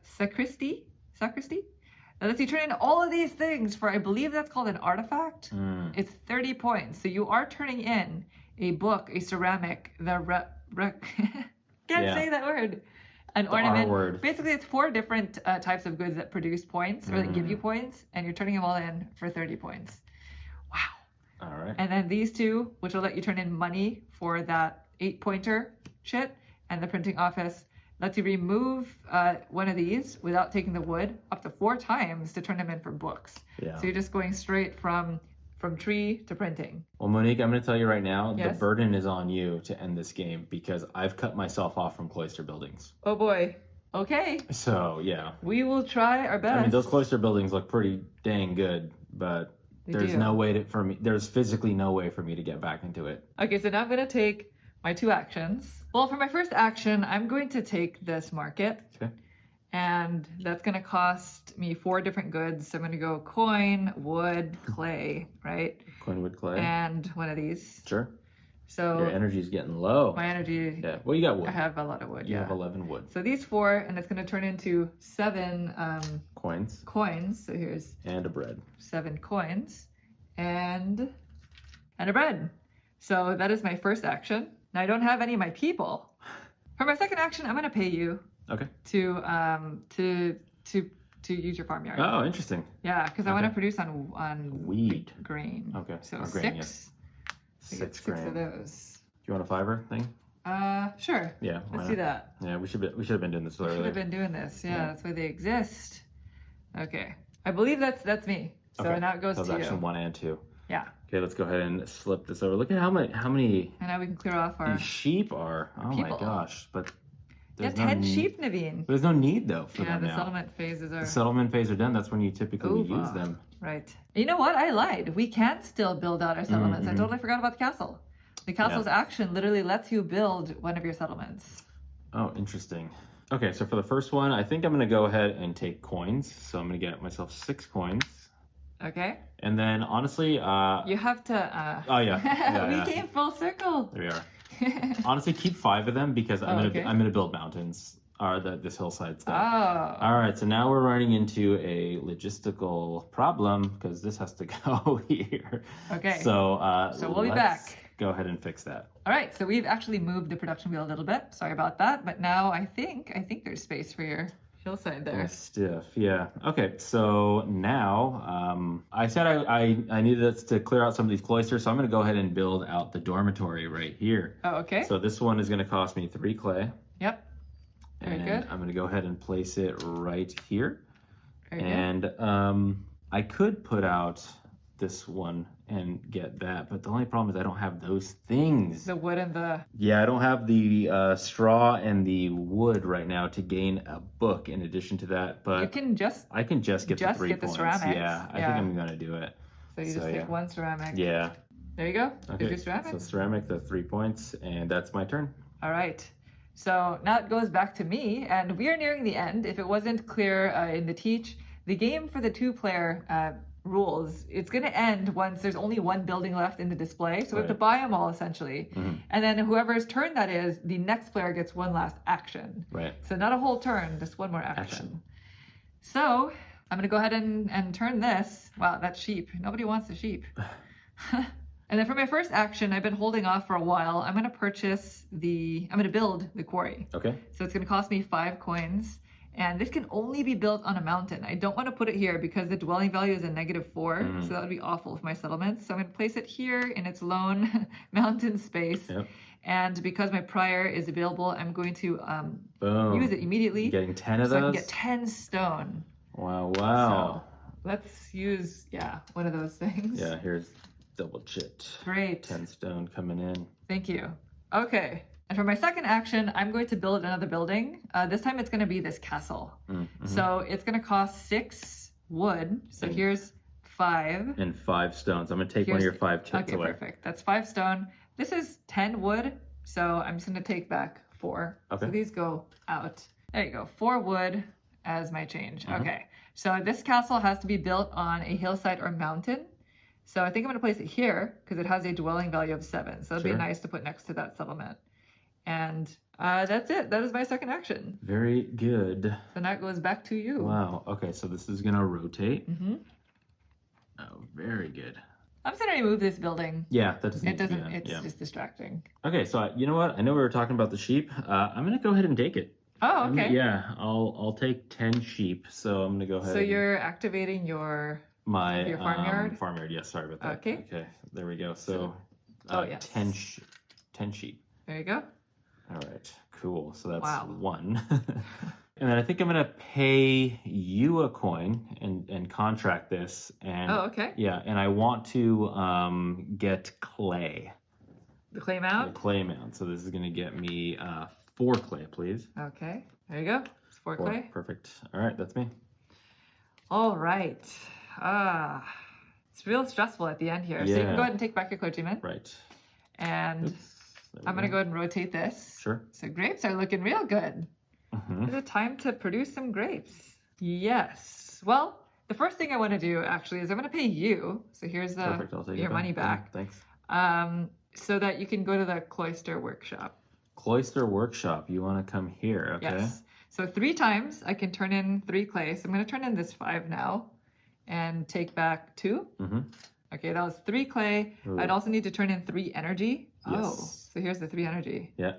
Sacristy? That lets you turn in all of these things for, I believe that's called an artifact. It's 30 points. So you are turning in a book, a ceramic, can't say that word. An ornament. word. Basically, it's 4 different types of goods that produce points or that give you points, and you're turning them all in for 30 points. Wow. all right. And then these 2, which will let you turn in money for that 8-pointer shit, and the printing office lets you remove one of these without taking the wood up to 4 times to turn them in for books. Yeah. So you're just going straight from tree to printing. Well, Monique, I'm going to tell you right now, Yes? the burden is on you to end this game because I've cut myself off from cloister buildings. Oh boy. Okay. So, yeah. We will try our best. I mean, those cloister buildings look pretty dang good, but They there's do. no way for me. There's physically no way for me to get back into it. Okay, so now I'm going to take my 2 actions. Well, for my first action, I'm going to take this market. Okay. And that's going to cost me 4 different goods. So I'm going to go coin, wood, clay, right? Coin, wood, clay. And one of these. Sure. So Your energy's getting low. my energy, Yeah. Well, you got wood. I have a lot of wood. You Yeah. have 11 wood. So these 4, and it's going to turn into 7 Coins coins. So here's and a bread. 7 coins and a bread. So that is my first action. Now I don't have any of my people. For my second action, I'm going to pay you Okay. to use your farmyard. Oh, interesting. Yeah, because I want to Okay. produce on Wheat. grain. Okay, So or 6. grain, yes. I get 6 6 grain. of Do those. you want a 5 thing? Sure. Yeah. why Let's not? do that. Yeah, we should have been doing this Should earlier. have been doing this. Yeah, Yeah. that's why they exist. Okay. I believe that's me. So Okay. now it goes That was to action you. 1 and 2. Yeah. Okay, let's go ahead and slip this over. Look at how many And now we can clear off our. these sheep are. Oh people. my gosh! But there's 10 need. sheep, Naveen. There's no need though for them the now. settlement phases are... The settlement phase are done. That's when you typically would use over. them. Right. You know what? I lied. We can still build out our settlements. I totally forgot about the castle. The castle's action literally lets you build one of your settlements. Oh, interesting. Okay, so for the first one, I think I'm going to go ahead and take coins. So I'm going to get myself 6 coins. Okay. And then honestly, you have to. Oh yeah. We came full circle. There we are. Honestly, keep 5 of them because I'm gonna build mountains. This hillside stuff. Oh. All right, so now we're running into a logistical problem because this has to go here. Okay. So we'll be back. Go ahead and fix that. All right, so we've actually moved the production wheel a little bit. Sorry about that, but now I think there's space for your hillside there. Stiff, yeah. Okay, so now I said I needed us to clear out some of these cloisters, so I'm going to go ahead and build out the dormitory right here. Oh, okay. So this one is going to cost me 3 clay. Yep. Very good. I'm going to go ahead and place it right here. Very good. And I could put out this one and get that, but the only problem is I don't have those things. The wood and the... Yeah, I don't have the straw and the wood right now to gain a book in addition to that, but I can just get the 3 points. ceramics. Yeah, I think I'm gonna do it. So you just take 1 ceramic. Yeah. There you go. Okay. There's your ceramic. So ceramic, the 3 points, and that's my turn. All right. So now it goes back to me, and we are nearing the end. If it wasn't clear in the teach, the game for the 2-player rules, it's going to end once there's only 1 building left in the display. So we have to buy them all essentially. And then whoever's turn that is, the next player gets 1 last action. Right. So not a whole turn, just 1 more action. So I'm going to go ahead and turn this. Wow, that's sheep. Nobody wants the sheep. And then for my first action, I've been holding off for a while. I'm going to build the quarry. Okay. So it's going to cost me 5 coins. And this can only be built on a mountain. I don't want to put it here because the dwelling value is a -4. So that would be awful for my settlements. So I'm going to place it here in its lone mountain space. Yep. And because my prior is available, I'm going to Boom. use it immediately. Getting 10 of so those? I can get 10 stone. Wow. So let's use, one of those things. Yeah, here's double chit. Great. 10 stone coming in. Thank you. Okay. And for my second action, I'm going to build another building. This time it's going to be this castle. So it's going to cost 6 wood. So here's 5. And 5 stones. I'm going to take one of your 5 chits away. Okay, perfect. That's 5 stone. This is 10 wood. So I'm just going to take back 4. Okay. So these go out. There you go. 4 wood as my change. Okay. So this castle has to be built on a hillside or mountain. So I think I'm going to place it here because it has a dwelling value of 7. So it'd be nice to put next to that settlement. And that's it. That is my second action. Very good. So now it goes back to you. Wow. Okay, so this is going to rotate. Oh, very good. I'm just going to remove this building. Yeah, that doesn't. It's just distracting. Okay, so you know what? I know we were talking about the sheep. I'm going to go ahead and take it. Oh, okay. I'll take 10 sheep. So I'm going to go ahead. So you're activating your farmyard? Farmyard, yes. Sorry about that. Okay. Okay, there we go. So, 10 sheep. There you go. All right, cool. So that's 1. And then I think I'm going to pay you a coin and contract this. And okay. Yeah, and I want to get clay. The clay mount? The clay mount. So this is going to get me 4 clay, please. Okay, there you go. It's 4 clay. Perfect. All right, that's me. All right. It's real stressful at the end here. So you can go ahead and take back your clergyman. Right. And I'm going to go ahead and rotate this. Sure. So grapes are looking real good. Is it time to produce some grapes? Yes. Well, the first thing I want to do actually is I'm going to pay you. So here's your money back. Thanks. So that you can go to the cloister workshop. Cloister workshop. You want to come here, okay? Yes. So 3 times I can turn in 3 clay. So I'm going to turn in this 5 now and take back 2. Okay, that was 3 clay. Ooh. I'd also need to turn in 3 energy. Yes. Oh, so here's the 3 energy. Yeah.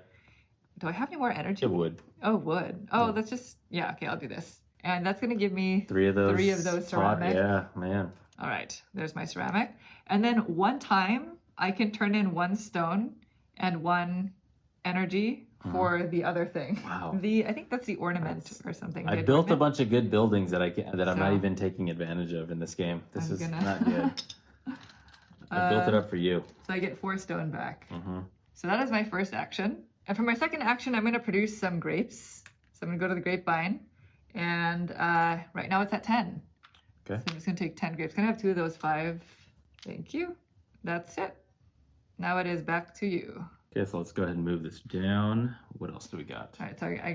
Do I have any more energy? It would. Oh, wood. Oh, that's just, okay, I'll do this. And that's going to give me 3 of those ceramic. Yeah, man. All right, there's my ceramic. And then 1 time I can turn in 1 stone and 1 energy for the other thing. Wow. I think that's the ornament or something. I built a bunch of good buildings that I'm not even taking advantage of in this game. This is not good. I built it up for you. So I get 4 stone back. So that is my first action. And for my second action, I'm going to produce some grapes. So I'm going to go to the grapevine. And right now it's at 10. Okay. So I'm just going to take 10 grapes. Can I have 2 of those 5? Thank you. That's it. Now it is back to you. Okay, so let's go ahead and move this down. What else do we got? All right, sorry, I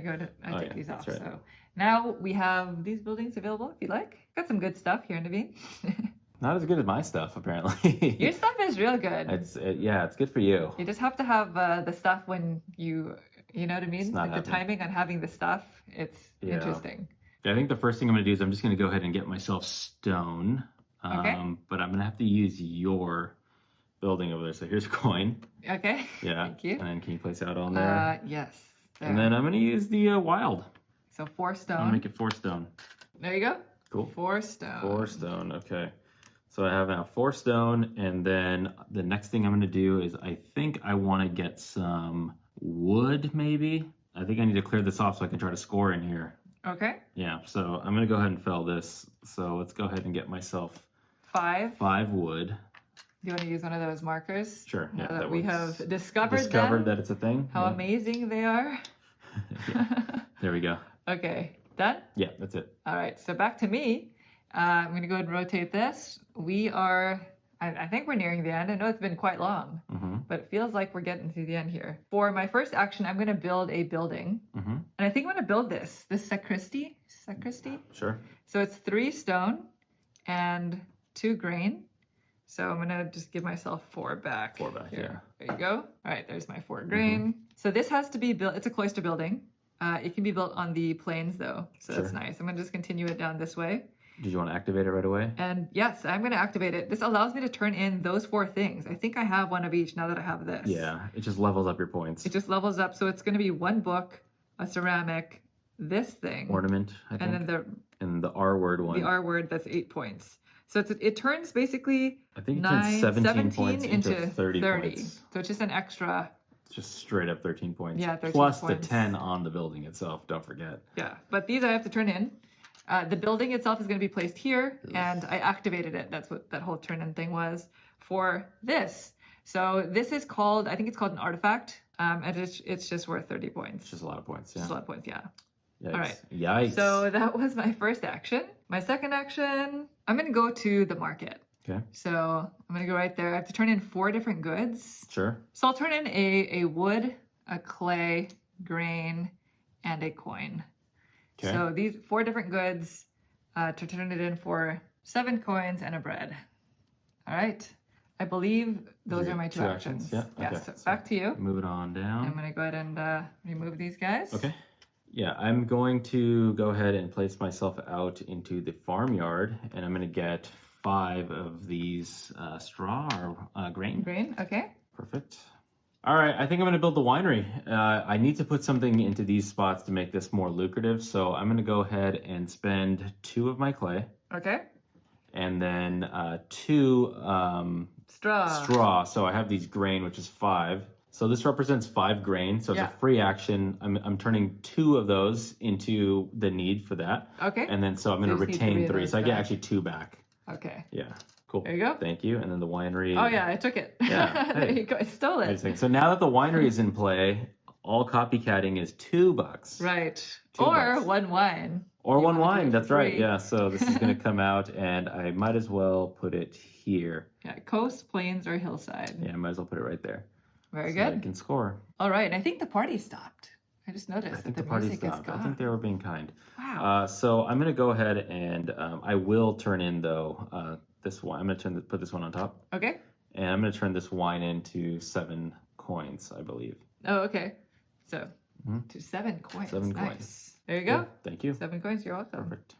take these off. right. So now we have these buildings available if you like. Got some good stuff here in Naveen. Not as good as my stuff, apparently. Your stuff is real good. It's good for you. You just have to have the stuff when you know what I mean? Like the timing on having the stuff, it's interesting. I think the first thing I'm going to do is I'm just going to go ahead and get myself stone. Okay. But I'm going to have to use your building over there. So here's a coin. Okay. Yeah. Thank you. And then can you place out on there? Yes. There. And then I'm going to use the wild. So 4 stone. I'll make it 4 stone. There you go. Cool. 4 stone. 4 stone. Okay. So I have now 4 stone, and then the next thing I'm going to do is I think I want to get some wood, maybe. I think I need to clear this off so I can try to score in here. Okay. Yeah, so I'm going to go ahead and fill this. So let's go ahead and get myself 5 wood. Do you want to use one of those markers? Sure. Yeah, now that we have discovered that it's a thing. How amazing they are. There we go. Okay. Done? Yeah, that's it. All right. So back to me. I'm going to go ahead and rotate this. We are, I think we're nearing the end. I know it's been quite long, but it feels like we're getting to the end here. For my first action, I'm going to build a building. And I think I'm going to build this sacristy. Sure. So it's 3 stone and 2 grain. So I'm going to just give myself 4 back. 4 back, here. There you go. All right, there's my 4 grain. So this has to be built, it's a cloister building. It can be built on the plains though, so that's nice. I'm going to just continue it down this way. Did you want to activate it right away? And yes, I'm going to activate it. This allows me to turn in those 4 things. I think I have one of each now that I have this. Yeah, it just levels up your points. It just levels up. So it's going to be 1 book, a ceramic, this thing. Ornament, I think. And then and the R word one. The R word, that's 8 points. So it turns basically I think it turns 17 points into 30 points. So it's just an extra. Just straight up 13 points. Yeah, 13 Plus points. the 10 on the building itself, don't forget. Yeah, but these I have to turn in. The building itself is going to be placed here, and I activated it. That's what that whole turn-in thing was for this. So this is called, I think it's called an artifact, and it's just worth 30 points. It's just a lot of points, yeah. Just a lot of points, yeah. Yikes. All right. Yikes. So that was my first action. My second action, I'm going to go to the market. Okay. So I'm going to go right there. I have to turn in 4 different goods. Sure. So I'll turn in a wood, a clay, grain, and a coin. Okay. So these 4 different goods to turn it in for 7 coins and a bread. All right. I believe those are my 2 actions. Yeah. Yeah. Okay. So back to you. Move it on down. I'm going to go ahead and remove these guys. Okay. Yeah, I'm going to go ahead and place myself out into the farmyard, and I'm going to get 5 of these straw or grain. Grain. Okay. Perfect. All right, I think I'm going to build the winery. I need to put something into these spots to make this more lucrative, so I'm going to go ahead and spend 2 of my clay. Okay. And then 2 straw. So I have these grain, which is 5. So this represents 5 grain. So it's a free action. I'm turning 2 of those into the need for that. Okay. And then so I'm going to retain 3. So I get actually 2 back. Okay. Yeah. Cool. There you go. Thank you. And then the winery. Oh yeah, I took it. Yeah. There you go. I stole it. Amazing. So now that the winery is in play, all copycatting is $2. Right. $2. Or 1 wine. Or You 1 wanna do wine. it That's for right. free. Yeah. So this is going to come out, and I might as well put it here. Yeah. Coast, plains, or hillside. Yeah, I might as well put it right there. Very So that I good. can score. All right. I think the party stopped. I just noticed I think that the party music is stopped. I gone. think they were being kind. Wow. So I'm going to go ahead and I will turn in, though, this one. I'm going to put this one on top. Okay. And I'm going to turn this wine into 7 coins, I believe. Oh, okay. So to 7 coins. 7 Nice. coins. There you go. Cool. Thank you. 7 coins. You're welcome. Perfect.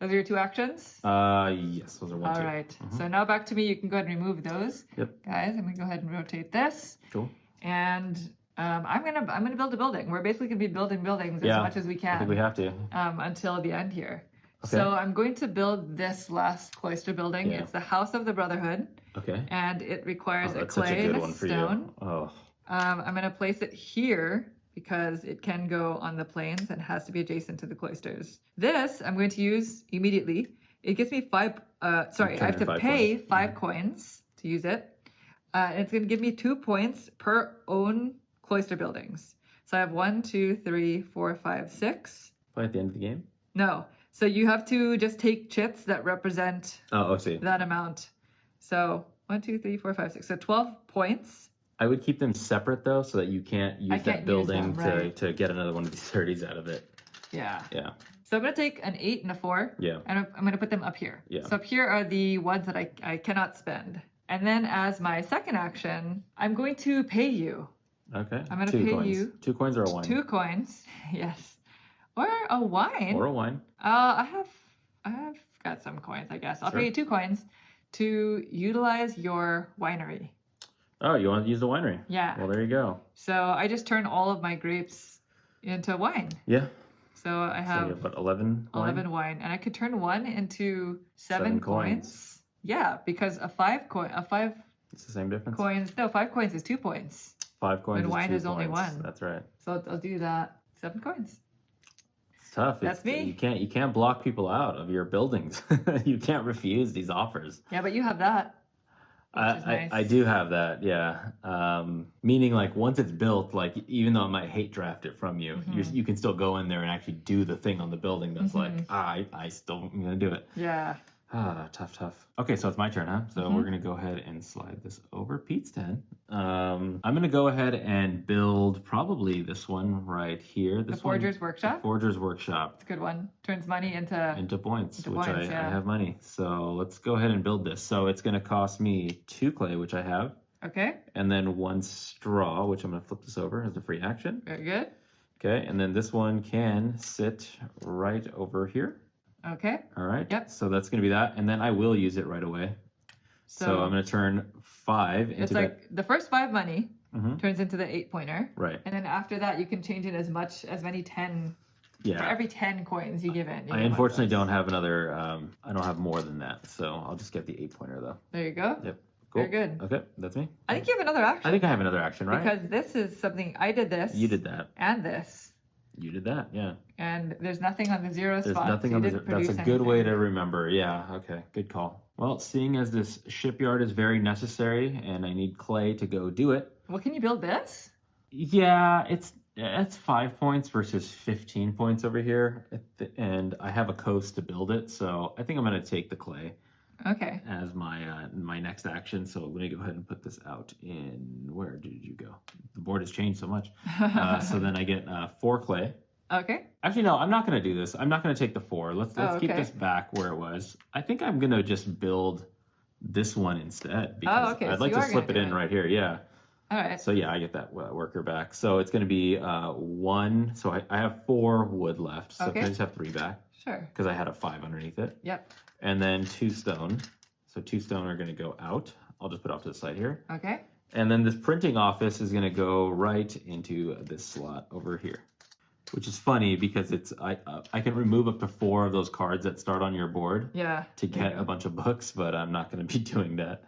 Those are your 2 actions? Yes, those are 1, All 2. right. So now back to me. You can go ahead and remove those. Yep. Guys, I'm going to go ahead and rotate this. Cool. And I'm gonna build a building. We're basically gonna be building buildings as much as we can. I think we have to. Until the end here. Okay. So I'm going to build this last cloister building. Yeah. It's the House of the Brotherhood, Okay. and it requires a That's such a clay good and a one for stone. you. Oh. I'm gonna place it here because it can go on the plains and has to be adjacent to the cloisters. This I'm going to use immediately. It gives me 5. Sorry, I have to pay 5 coins to use it. And it's going to give me 2 points per own cloister buildings. So I have 1, 2, 3, 4, 5, 6. Play at the end of the game? No. So you have to just take chits that represent Oh, I see. that amount. So 1, 2, 3, 4, 5, 6. So 12 points. I would keep them separate though, so that you can't use that building right. to get another one of these 30s out of it. Yeah. Yeah. So I'm going to take an 8 and a 4. Yeah. And I'm going to put them up here. Yeah. So up here are the ones that I cannot spend. And then as my second action, I'm going to pay you. Okay. I'm going to pay coins. you. 2 coins or a wine? 2 coins. Yes. Or a wine. Or a wine. I have got some coins, I guess. I'll pay you 2 coins to utilize your winery. Oh, you want to use the winery? Yeah. Well, there you go. So I just turn all of my grapes into wine. Yeah. So I have, so you have what, 11 wine? 11 wine. And I could turn 1 into 7 coins. Yeah, because a 5 It's the same difference? coins, no, 5 coins is 2 points. 5 coins When is wine 2 is only points. 1. That's right. So I'll do that. 7 coins. It's tough. That's me. You can't block people out of your buildings. You can't refuse these offers. Yeah, but you have that. Which is nice. I do have that, yeah. Meaning, like, once it's built, like, even though I might hate draft it from you, you can still go in there and actually do the thing on the building that's like, I still am going to do it. Yeah. Tough. Okay, so it's my turn, huh? So we're going to go ahead and slide this over Pete's 10. I'm going to go ahead and build probably this one right here. The Forger's Workshop? The Forger's Workshop. It's a good one. Turns money into points, which points, I have money. So let's go ahead and build this. So it's going to cost me 2 clay, which I have. Okay. And then 1 straw, which I'm going to flip this over as a free action. Very good. Okay, and then this one can sit right over here. Okay. All right. Yep. So that's going to be that. And then I will use it right away. So I'm going to turn 5 into it's like the first 5 money Mhm. turns into the 8 pointer. Right. And then after that, you can change it as many 10. Yeah. For every 10 coins you give it. I unfortunately don't have another, I don't have more than that. So I'll just get the 8 pointer though. There you go. Yep. Cool. Very good. Okay. That's me. I think you have another action. I think I have another action, right? Because this is something, I did this. You did that. And this. You did that, yeah. And there's nothing on the 0 There's spot. nothing so on the zero. That's a good anything. way to remember. Yeah, okay. Good call. Well, seeing as this shipyard is very necessary and I need clay to go do it. Well, can you build this? Yeah, it's 5 points versus 15 points over here. And I have a coast to build it, so I think I'm going to take the clay Okay. as my next action. So let me go ahead and put this out in, where did you go? The board has changed so much. So then I get 4 clay. Okay. Actually, no, I'm not going to do this. I'm not going to take the 4. Let's keep okay. this back where it was. I think I'm going to just build this one instead because okay. I'd So like you to are slip gonna it do in it. right here. Yeah. All right. So yeah, I get that worker back. So it's going to be 1. So I have 4 wood left. So Okay. can I just have 3 back? Sure. Because I had a 5 underneath it. Yep. And then 2 stone. So 2 stone are going to go out. I'll just put off to the side here. Okay. And then this printing office is going to go right into this slot over here. Which is funny because I can remove up to 4 of those cards that start on your board Yeah. to get a bunch of books, but I'm not going to be doing that.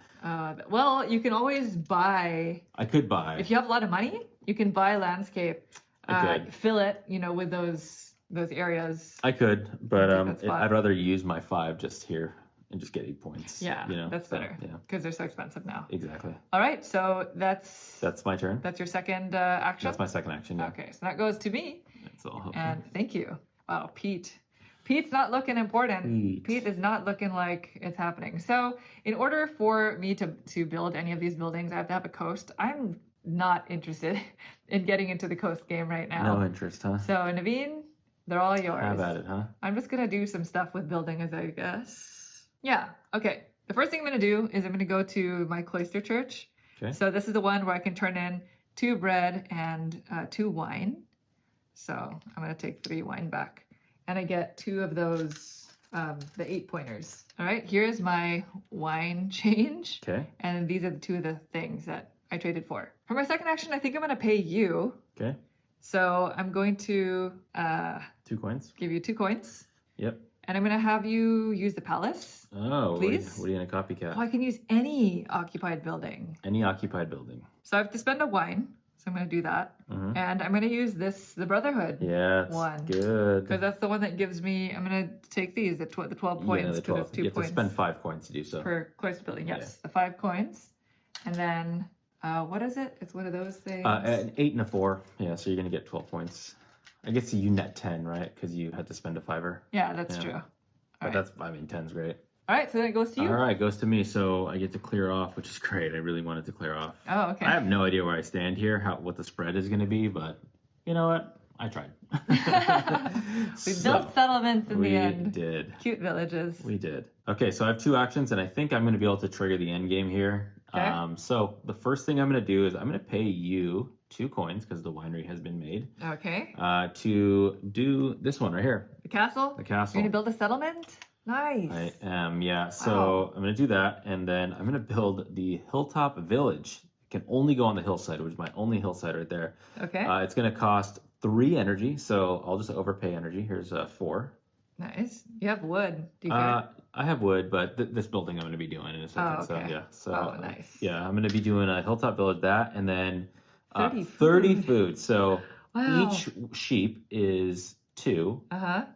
Well, you can always buy. I could buy. If you have a lot of money, you can buy landscape. I could. Fill it, with those areas. I could, but Take that spot. I'd rather use my 5 just here and just get 8 points. Yeah, that's so, better. Yeah, Because they're so expensive now. exactly. All right, so that's my turn. That's your second action. That's my second action. Yeah. Okay, so that goes to me. That's all. And thank you. Wow, Pete. Pete's not looking important. Pete is not looking like it's happening. So in order for me to build any of these buildings, I have to have a coast. I'm not interested in getting into the coast game right now. No interest, huh? So Naveen, they're all yours. Have at it, huh? I'm just going to do some stuff with building as I guess. Yeah, okay. The first thing I'm going to do is I'm going to go to my cloister church. Okay. So this is the one where I can turn in 2 bread and 2 wine. So I'm going to take 3 wine back. And I get 2 of those, the 8 pointers. All right, here's my wine change. Okay. And these are the 2 of the things that I traded for. For my second action, I think I'm going to pay you. Okay. So I'm going to 2 coins. give you 2 coins. Yep. And I'm going to have you use the palace. Oh, Please? What are you going to copycat? Oh, I can use any occupied building. Any occupied building. So I have to spend a wine. So I'm going to do that. Mhm. And I'm going to use the Brotherhood. Yeah, it's one. good. Because that's the one that gives me, I'm going to take these, the 12 points. Yeah, the 12. It's 2 You have to points spend 5 coins to do so. per cloister building. Yes, the 5 coins. And then What is it? It's one of those things. An 8 and a 4. Yeah, so you're going to get 12 points. I guess you net 10, right? Because you had to spend a $5. Yeah, that's true. But that's, I mean, 10's great. All right, so then it goes to you. All right, goes to me. So I get to clear off, which is great. I really wanted to clear off. Oh, okay. I have no idea where I stand here, what the spread is going to be, but you know what? I tried. We built settlements in the end. We did. Cute villages. We did. Okay, so I have 2 actions, and I think I'm going to be able to trigger the end game here. Okay. So the first thing I'm going to do is I'm going to pay you 2 coins because the winery has been made. Okay. To do this one right here. The castle? The castle. You're going to build a settlement? Nice. I am, yeah. So I'm going to do that, and then I'm going to build the hilltop village. It can only go on the hillside, which is my only hillside right there. Okay. It's going to cost 3 energy, so I'll just overpay energy. Here's 4. Nice. You have wood. Do you care? I have wood, but this building I'm going to be doing in a second. Oh, okay. So yeah. So nice. yeah, I'm going to be doing a hilltop village that, and then 30 food. So wow. each sheep is 2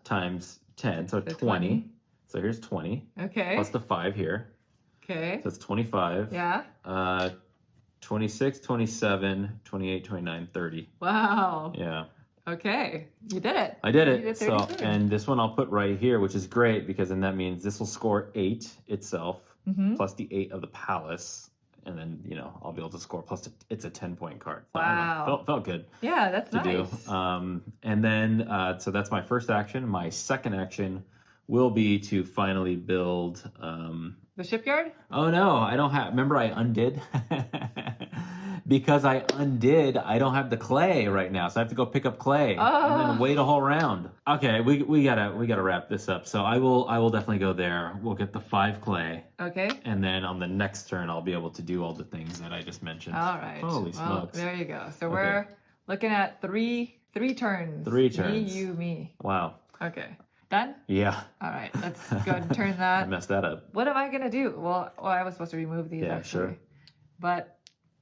times 10, so 20. So here's 20. Okay. Plus the 5 here. Okay. So it's 25. Yeah. 26, 27, 28, 29, 30. Wow. Yeah. Okay. You did it. I did You it. did So, 30 food. and this one I'll put right here, which is great because then that means this will score 8 itself, plus the 8 of the palace. And then, you know, I'll be able to score plus it's a 10-point card. So, Wow. Felt good. Yeah, that's to nice. do. And then, so that's my first action. My second action will be to finally build. The shipyard? Oh no, I don't have. Remember, I undid. Because I undid, I don't have the clay right now, so I have to go pick up clay and then wait a whole round. Okay, we gotta wrap this up. So I will definitely go there. We'll get the 5 clay. Okay. And then on the next turn, I'll be able to do all the things that I just mentioned. All right. Holy smokes! There you go. So we're looking at three turns. 3 turns. Me, you, me. Wow. Okay. Done? Yeah. All right. Let's go ahead and turn I that. messed that up. What am I gonna do? Well, I was supposed to remove these actually. Sure. But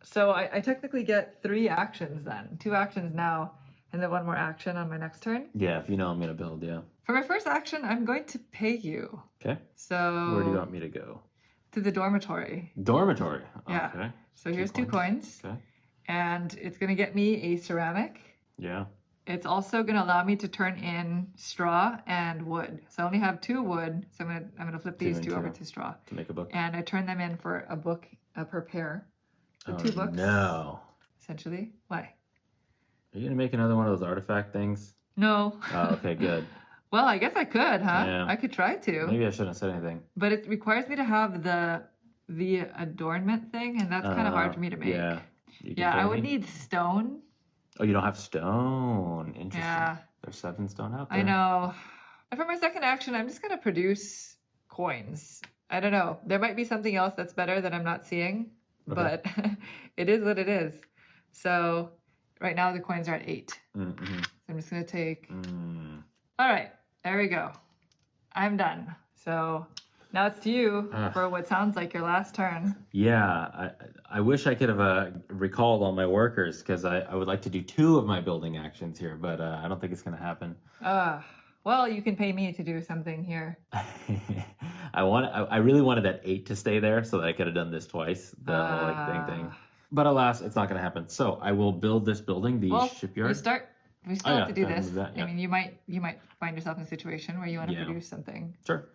so I technically get 3 actions then. 2 actions now, and then 1 more action on my next turn. Yeah, if you know I'm gonna build, yeah. For my first action, I'm going to pay you. Okay. So Where do you want me to go? To the dormitory. Dormitory. Yeah. Okay. So here's 2 coins. Okay. And it's gonna get me a ceramic. Yeah. It's also gonna allow me to turn in straw and wood. So I only have 2 wood, so I'm gonna flip these 2 over to straw. To make a book. And I turn them in for a book per pair. So oh, 2 books. No. Essentially. Why? Are you gonna make another one of those artifact things? No. Oh, okay, good. Well, I guess I could, huh? Yeah. I could try to. Maybe I shouldn't have said anything. But it requires me to have the adornment thing, and that's kind of hard for me to make. Yeah. Yeah, I would need stone. Oh, you don't have stone. Interesting. Yeah. There's 7 stone out there. I know. And for my second action, I'm just gonna produce coins. I don't know. There might be something else that's better that I'm not seeing, but it is what it is. So right now the coins are at 8. Mm-hmm. So I'm just gonna take. All right, there we go. I'm done. So now it's to you for what sounds like your last turn. Yeah, I wish I could have recalled all my workers because I would like to do 2 of my building actions here, but I don't think it's going to happen. Well, you can pay me to do something here. I really wanted that 8 to stay there so that I could have done this twice, the like thing. But alas, it's not going to happen. So I will build this building, the shipyard. We still have to do this. That, yeah. I mean, you might find yourself in a situation where you want to produce something. Sure.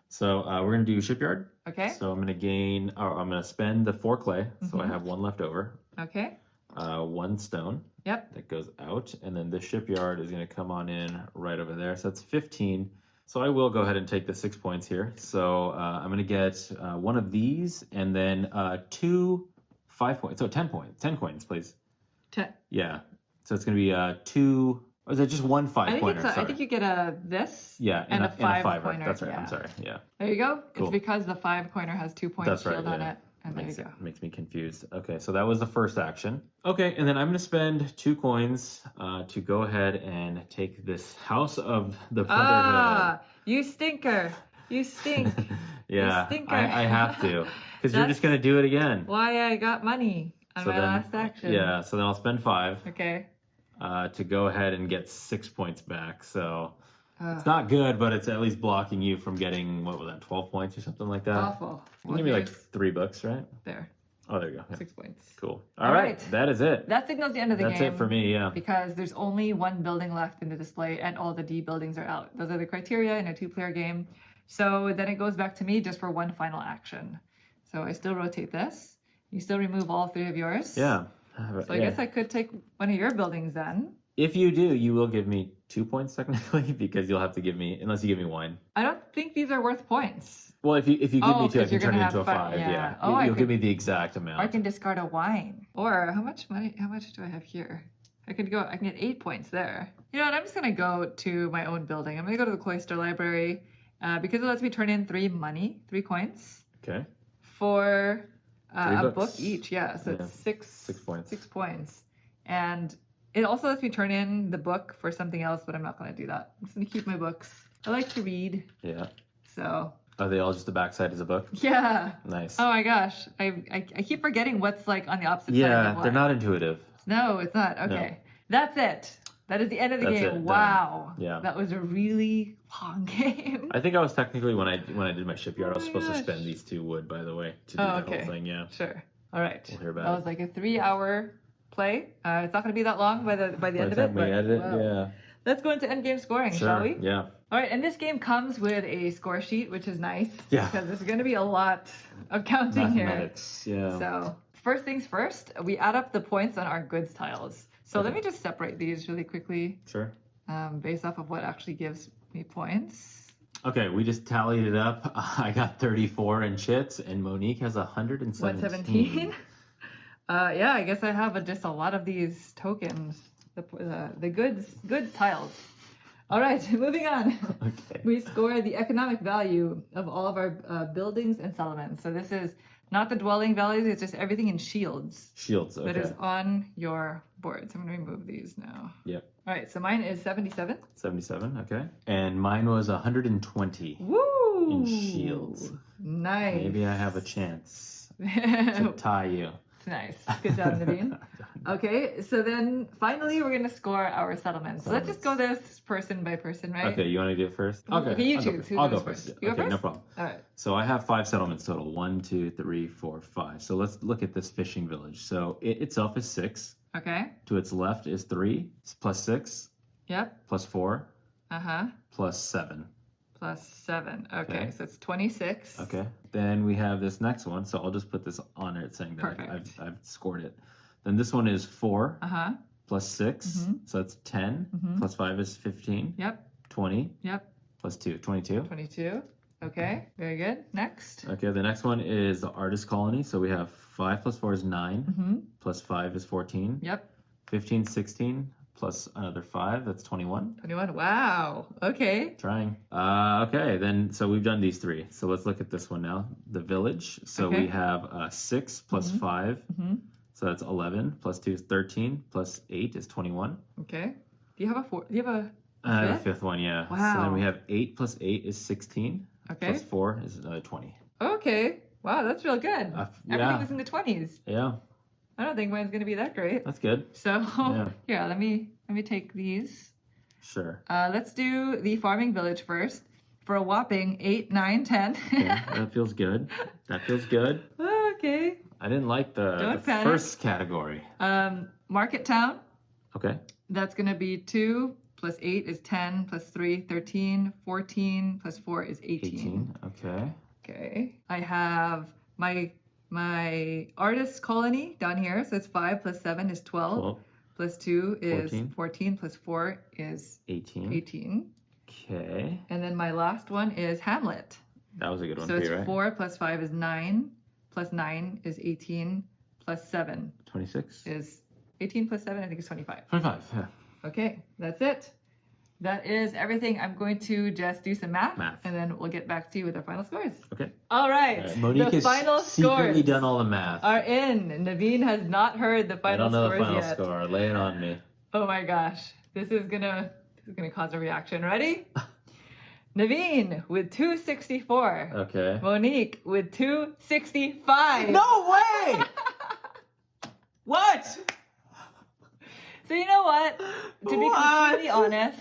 So we're going to do shipyard. Okay. So I'm going to spend the 4 clay. So I have 1 left over. Okay. 1 stone. Yep. That goes out. And then the shipyard is going to come on in right over there. So that's 15. So I will go ahead and take the 6 points here. So I'm going to get 1 of these and then 2 5 points. So 10 points. 10 coins, please. 10. Yeah. So it's going to be 2. Or is it just 1 5-pointer? I think you get this. Yeah, and a 5 fiver. pointer. That's right. Yeah. I'm sorry. Yeah. There you go. Cool. It's because the 5 pointer has 2 points shield on it. And there you go. Makes me confused. Okay, so that was the first action. Okay, and then I'm going to spend 2 coins to go ahead and take this House of the Brotherhood. You stinker. You stink. Yeah, you stinker. I have to. Because you're just going to do it again. Why I got money on my last action. Yeah, so then I'll spend 5. Okay. To go ahead and get 6 points back. So it's not good, but it's at least blocking you from getting, what was that, 12 points or something like that? Awful. Well, Maybe like $3, right? There. Oh, there you go. Yeah. 6 points. Cool. All right. That is it. That signals the end of the game. That's it for me, yeah. Because there's only one building left in the display and all the D buildings are out. Those are the criteria in a 2-player game. So then it goes back to me just for one final action. So I still rotate this. You still remove all 3 of yours. Yeah. So I guess I could take one of your buildings then. If you do, you will give me 2 points technically because you'll have to give me, unless you give me 1. I don't think these are worth points. Well, if you give me 2, I can turn it into a 5. Yeah. You'll give me the exact amount. I can discard a wine. Or how much money? How much do I have here? I can get 8 points there. You know what? I'm just gonna go to my own building. I'm gonna go to the Cloister Library because it lets me turn in 3 coins. Okay. For a book books. each. Yeah. So it's 6 points. 6 points. And it also lets me turn in the book for something else, but I'm not gonna do that. I'm just gonna keep my books. I like to read. Yeah. So. Are they all just the backside as a book? Yeah. Nice. Oh my gosh. I keep forgetting what's like on the opposite side. Yeah, they're not intuitive. No, it's not. Okay. No. That's it. That is the end of the game. Wow. Yeah. That was a really long game. I think I was technically when I did my shipyard, I was supposed to spend these 2 wood, by the way, to do that whole thing. Yeah. Sure. All right. We'll hear about that was like a 3-hour play. It's not going to be that long by the end of it. By the time we edit it, yeah. Let's go into endgame scoring, shall we? Yeah. All right, and this game comes with a score sheet, which is nice. Yeah. Because there's going to be a lot of counting Mathematics, here. Yeah. So first things first, we add up the points on our goods tiles. So let me just separate these really quickly. Sure. Based off of what actually gives me points. Okay, we just tallied it up. I got 34 in chits, and Monique has 117. 117. Yeah, I guess I have just a lot of these tokens. The goods tiles. All right, moving on. Okay. We score the economic value of all of our buildings and settlements. So this is not the dwelling values, it's just everything in shields. Shields, okay. That is on your board. So I'm going to remove these now. Yep. All right, so mine is 77. 77, okay. And mine was 120. Woo! In shields. Nice. Maybe I have a chance to tie you. Nice. Good job, Naveen. Okay, so then finally we're going to score our settlements. So let's just go this person by person, right? Okay, you want to do it first? Okay, you choose. I'll go first. You go first? No problem. All right. So I have 5 settlements total. 1, 2, 3, 4, 5. So let's look at this fishing village. So it itself is 6. Okay. To its left is 3, plus 6. Yep. Plus 4. Uh-huh. Plus 7. Plus 7. Okay, so it's 26. Okay. Then we have this next one. So I'll just put this on it saying that I've scored it. Then this one is 4. Uh-huh. Plus 6. Mm-hmm. So that's 10. Mm-hmm. Plus 5 is 15. Yep. 20. Yep. Plus 2. 22. 22. Okay, very good. Next. Okay, the next one is the artist colony. So we have 5 plus 4 is 9. Mm-hmm. Plus 5 is 14. Yep. 15, 16. Plus another 5, that's 21. 21, wow. Okay. Trying. Okay, then, so we've done these 3. So let's look at this one now. The village. So we have 6 plus 5. Mm-hmm. So that's 11. Plus 2 is 13. Plus 8 is 21. Okay. Do you have a 4? Do you have a I have a 5th one, yeah. Wow. So then we have 8 plus 8 is 16. Okay. Plus 4 is 20. Okay. Wow, that's real good. Everything was in the 20s. Yeah. I don't think mine's gonna be that great. That's good. So yeah, let me take these. Sure. Let's do the farming village first for a whopping 8, 9, 10. Okay, that feels good. That feels good. Okay. I didn't like the first category. Market town. Okay. That's gonna be 2 plus 8 is 10 plus 3 13 14 plus 4 is 18. Okay. Okay. I have my artist colony down here, so it's 5 plus 7 is 12. Plus 2 is 14 plus 4 is 18. Okay. And then my last one is Hamlet. That was a good one so for you, right? So it's 4 plus 5 is 9. Plus 9 is 18. Plus 7. 26. Is 18 plus 7, I think it's 25. 25, yeah. Okay, that's it. That is everything. I'm going to just do some math. And then we'll get back to you with our final scores. Okay. All right. Monique the final has secretly scores done all the math. are in. Naveen has not heard the final scores yet. I don't know the final score. Lay it on me. Oh my gosh. This is gonna cause a reaction. Ready? Naveen with 264. Okay. Monique with 265. No way! What? So you know what? To be completely honest,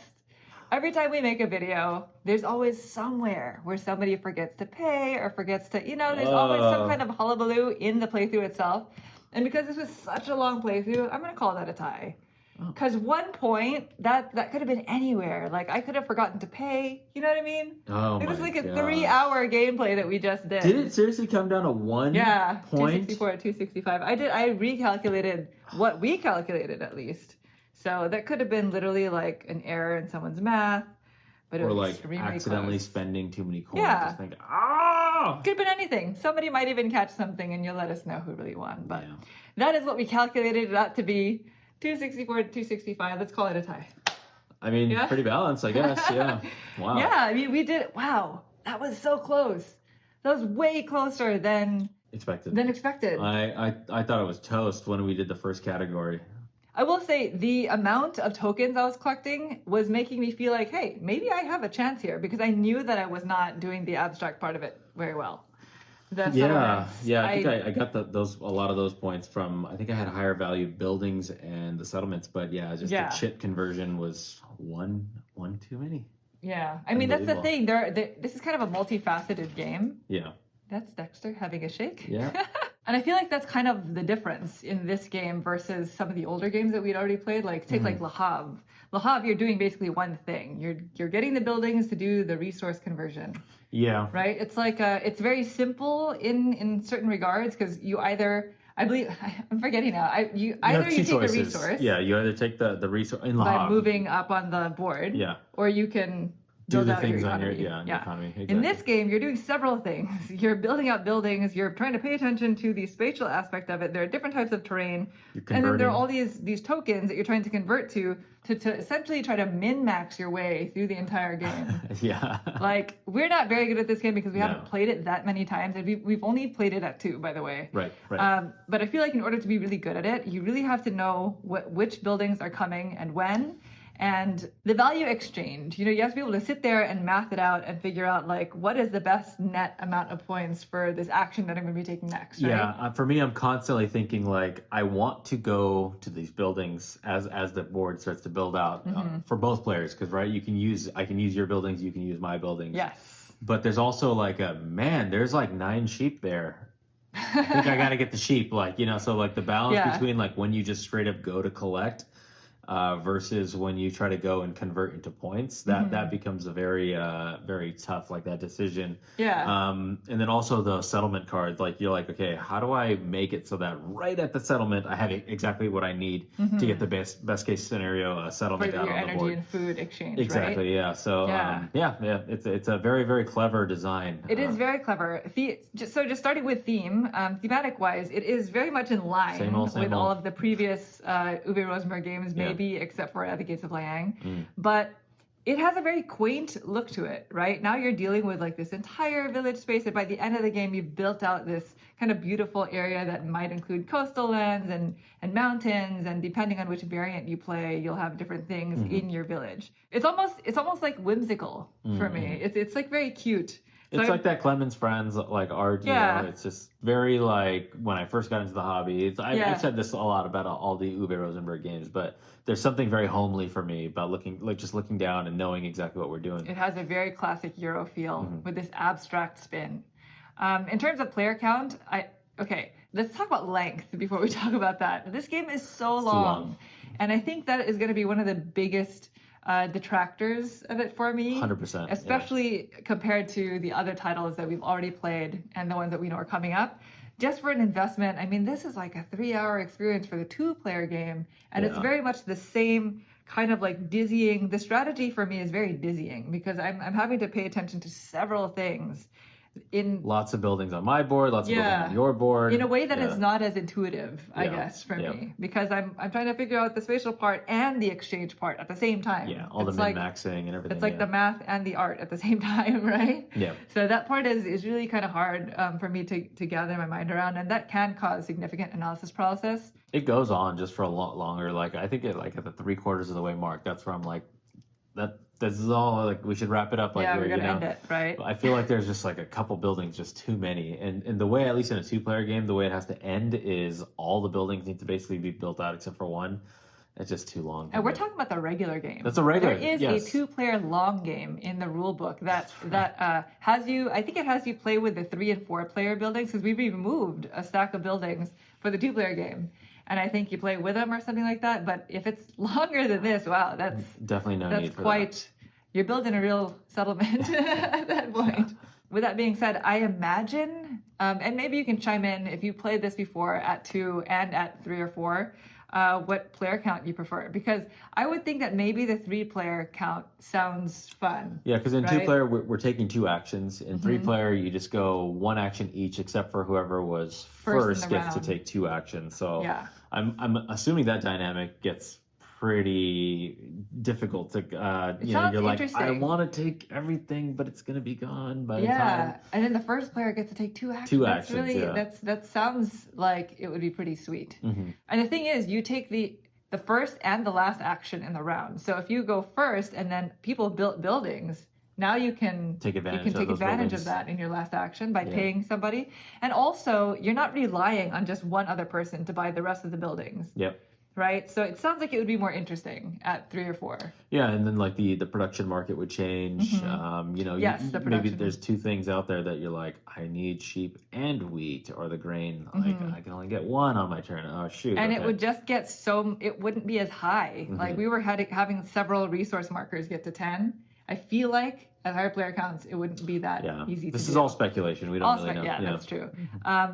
Every time we make a video, there's always somewhere where somebody forgets to pay or forgets to, there's always some kind of hullabaloo in the playthrough itself. And because this was such a long playthrough, I'm going to call that a tie. Because 1 point, that could have been anywhere. Like, I could have forgotten to pay. You know what I mean? Oh, it was my like a gosh. 3-hour gameplay that we just did. Did it seriously come down to 1 point? 264 to 265. I recalculated what we calculated, at least. So that could have been literally like an error in someone's math. But it Or was like extremely accidentally close. spending too many coins. Yeah. Just think, ah! Could have been anything. Somebody might even catch something and you'll let us know who really won. But Yeah. that is what we calculated it out to be. 264 to 265. Let's call it a tie. I mean, pretty balanced, I guess. Yeah. Wow. Yeah, I mean, we did. Wow, that was so close. That was way closer than Expected. I thought it was toast when we did the first category. I will say the amount of tokens I was collecting was making me feel like, hey, maybe I have a chance here, because I knew that I was not doing the abstract part of it very well. I think I got a lot of those points from, I think I had higher value buildings and the settlements, but the chit conversion was one too many. Yeah, I mean, that's the thing. This is kind of a multifaceted game. Yeah. That's Dexter having a shake. Yeah. And I feel like that's kind of the difference in this game versus some of the older games that we'd already played. Like, take like Le Havre. Le Havre, you're doing basically one thing. You're getting the buildings to do the resource conversion. Yeah. Right? It's like, it's very simple in certain regards, because you either, I believe, I'm forgetting now. You take a resource. Yeah, you either take the resource in Le by Havre. moving up on the board. Yeah. Or you can do build the out things your on economy. your economy. Exactly. In this game, you're doing several things. You're building out buildings. You're trying to pay attention to the spatial aspect of it. There are different types of terrain, and then there are all these tokens that you're trying to convert to essentially try to min-max your way through the entire game. Yeah. Like, we're not very good at this game because we haven't played it that many times, and we've only played it at 2, by the way. Right. But I feel like in order to be really good at it, you really have to know which buildings are coming and when. And the value exchange, you have to be able to sit there and math it out and figure out, like, what is the best net amount of points for this action that I'm going to be taking next, right? Yeah, for me, I'm constantly thinking, like, I want to go to these buildings as the board starts to build out for both players, because, right, I can use your buildings, you can use my buildings. Yes. But there's also, like, there's, like, 9 sheep there. I think I got to get the sheep, like, so, like, the balance between, like, when you just straight up go to collect versus when you try to go and convert into points, that becomes a very very tough, like, that decision. And then also the settlement cards, like, you're like, okay, how do I make it so that right at the settlement I have exactly what I need to get the best case scenario settlement for out your on the energy board. and food exchange. Exactly. Right? Yeah. So it's a very, very clever design. It is very clever. Just starting with theme, thematic wise, it is very much in line Same old. all of the previous Uwe Rosenberg games, maybe except for At the Gates of Liang. But it has a very quaint look to it, right? Now you're dealing with, like, this entire village space, and by the end of the game, you've built out this kind of beautiful area that might include coastal lands and mountains, and depending on which variant you play, you'll have different things in your village. It's almost like whimsical for me. It's like very cute. It's like that Clemens Friends, like, art. It's just very, like, when I first got into the hobby. I've said this a lot about all the Uwe Rosenberg games, but there's something very homely for me about looking down and knowing exactly what we're doing. It has a very classic Euro feel with this abstract spin. In terms of player count, let's talk about length before we talk about that. This game is so long, and I think that is going to be one of the biggest detractors of it for me. 100%. Especially compared to the other titles that we've already played and the ones that we know are coming up. Just for an investment, I mean, this is like a 3-hour experience for the 2-player game, and it's very much the same kind of, like, dizzying. The strategy for me is very dizzying because I'm having to pay attention to several things. In lots of buildings on my board, lots of buildings on your board. In a way that is not as intuitive, I guess, for me. Because I'm trying to figure out the spatial part and the exchange part at the same time. Yeah, all the min-maxing and everything. It's like the math and the art at the same time, right? Yeah. So that part is really kind of hard for me to gather my mind around, and that can cause significant analysis paralysis. It goes on just for a lot longer. Like, I think at the 3/4 of the way mark, that's where I'm like, this is all, like, we should wrap it up. Like, we're gonna end it, right? I feel like there's just, like, a couple buildings, just too many. And the way, at least in a 2-player game, the way it has to end is all the buildings need to basically be built out except for one. It's just too long. And we're talking about the regular game. That's a regular. There is yes. a 2-player long game in the rule book that has you. I think it has you play with the 3 and 4 player buildings because we removed a stack of buildings for the 2-player game, and I think you play with them or something like that. But if it's longer than this, wow, that's definitely no need for quite. that. You're building a real settlement at that point. Yeah. With that being said, I imagine, and maybe you can chime in if you played this before at 2 and at 3 or 4. What player count you prefer, because I would think that maybe the 3-player count sounds fun. Yeah, because in right? 2-player we're taking 2 actions. In 3-player you just go 1 action each, except for whoever was first gets to take 2 actions. So yeah. I'm assuming that dynamic gets pretty difficult to you're like, I want to take everything, but it's gonna be gone by the time. Yeah, and then the first player gets to take 2 actions. That's really that sounds like it would be pretty sweet. And the thing is, you take the first and the last action in the round. So if you go first and then people built buildings, now you can take advantage of that in your last action by paying somebody. And also, you're not relying on just one other person to buy the rest of the buildings. Yep. Right, so it sounds like it would be more interesting at 3 or 4. Yeah, and then like the production market would change. Maybe there's 2 things out there that you're like, I need sheep and wheat, or the grain. Like I can only get 1 on my turn. Oh shoot! And it would just get it wouldn't be as high. Like we were having several resource markers get to 10. I feel like at higher player counts, it wouldn't be that easy to do. This is all speculation. We don't really know. Yeah, that's true.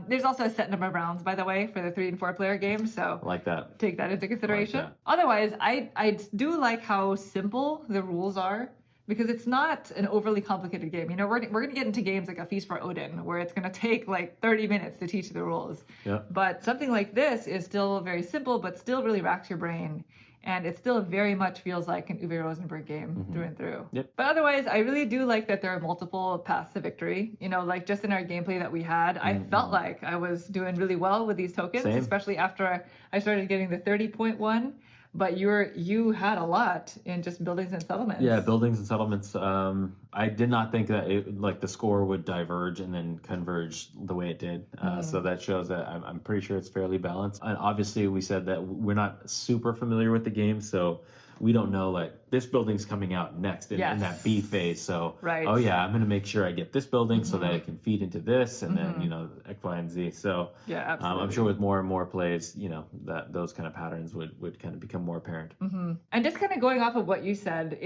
There's also a set number of rounds, by the way, for the 3 and 4 player game. So I like that. Take that into consideration. Otherwise, I do like how simple the rules are, because it's not an overly complicated game. You know, we're going to get into games like A Feast for Odin, where it's going to take like 30 minutes to teach the rules. Yep. But something like this is still very simple, but still really racks your brain. And it still very much feels like an Uwe Rosenberg game through and through. Yep. But otherwise, I really do like that there are multiple paths to victory. You know, like just in our gameplay that we had, I felt like I was doing really well with these tokens, especially after I started getting the 30-point one. But you had a lot in just buildings and settlements. Yeah, buildings and settlements. I did not think that the score would diverge and then converge the way it did. So that shows that I'm pretty sure it's fairly balanced. And obviously, we said that we're not super familiar with the game, so we don't know like this building's coming out next in that B phase. So oh yeah, I'm going to make sure I get this building so that it can feed into this, and then X, Y, and Z. So yeah, absolutely. I'm sure with more and more plays, that those kind of patterns would kind of become more apparent. And just kind of going off of what you said,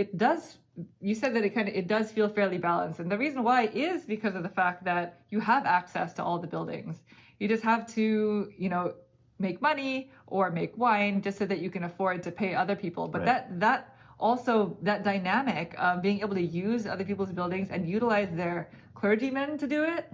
you said that it does feel fairly balanced, and the reason why is because of the fact that you have access to all the buildings. You just have to make money or make wine just so that you can afford to pay other people. But that dynamic of being able to use other people's buildings and utilize their clergymen to do it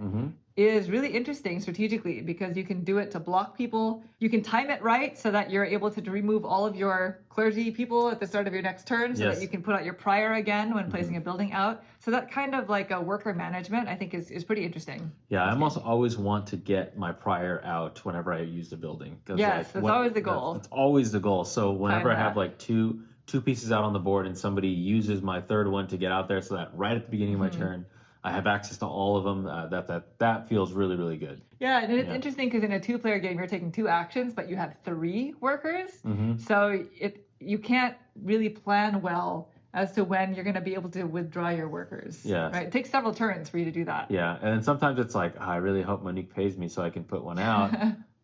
is really interesting strategically, because you can do it to block people. You can time it right so that you're able to remove all of your clergy people at the start of your next turn, so that you can put out your prior again when placing a building out. So that kind of like a worker management, I think, is pretty interesting. Yeah, I also always want to get my prior out whenever I use the building. Yes, that's always the goal. That's always the goal. So whenever I have like two pieces out on the board and somebody uses my third one to get out there, so that right at the beginning of my turn, I have access to all of them. That feels really, really good. Yeah, and it's interesting because in a 2-player game, you're taking 2 actions, but you have 3 workers. So you can't really plan well as to when you're going to be able to withdraw your workers. Yeah. Right? It takes several turns for you to do that. Yeah, and then sometimes it's like, I really hope Monique pays me so I can put one out.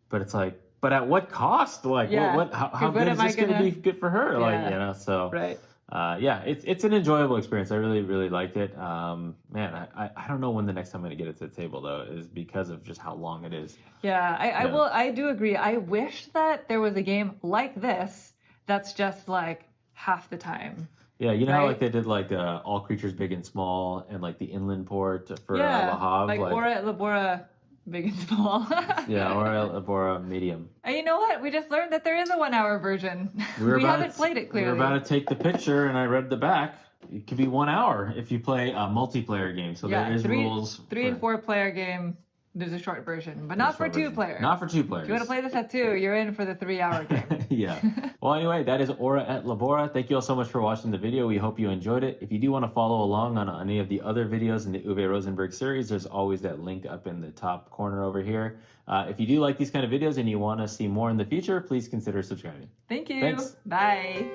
But it's like, but at what cost? Like, how good is this going to be good for her? Yeah. Like, so. Right. It's an enjoyable experience. I really, really liked it. Man, I don't know when the next time I'm going to get it to the table, though, is because of just how long it is. Yeah, I do agree. I wish that there was a game like this that's just like half the time. Yeah, you know how like they did like All Creatures Big and Small and like the Inland Port for Le Havre? Like Ora Et Labora Big and Small. Yeah, Ora Et Labora Medium. And you know what? We just learned that there is a 1-hour version. We haven't played it clearly. We were about to take the picture and I read the back. It could be 1 hour if you play a multiplayer game. So there is rules. 3 and 4 player game, There's a short version, but not for Short two version. players. Not for two players. If you want to play this at two, you're in for the 3-hour game. Yeah. Well, anyway, that is Ora Et Labora. Thank you all so much for watching the video. We hope you enjoyed it. If you do want to follow along on any of the other videos in the Uwe Rosenberg series, there's always that link up in the top corner over here. If you do like these kind of videos and you want to see more in the future, please consider subscribing. Thank you. Thanks. Bye.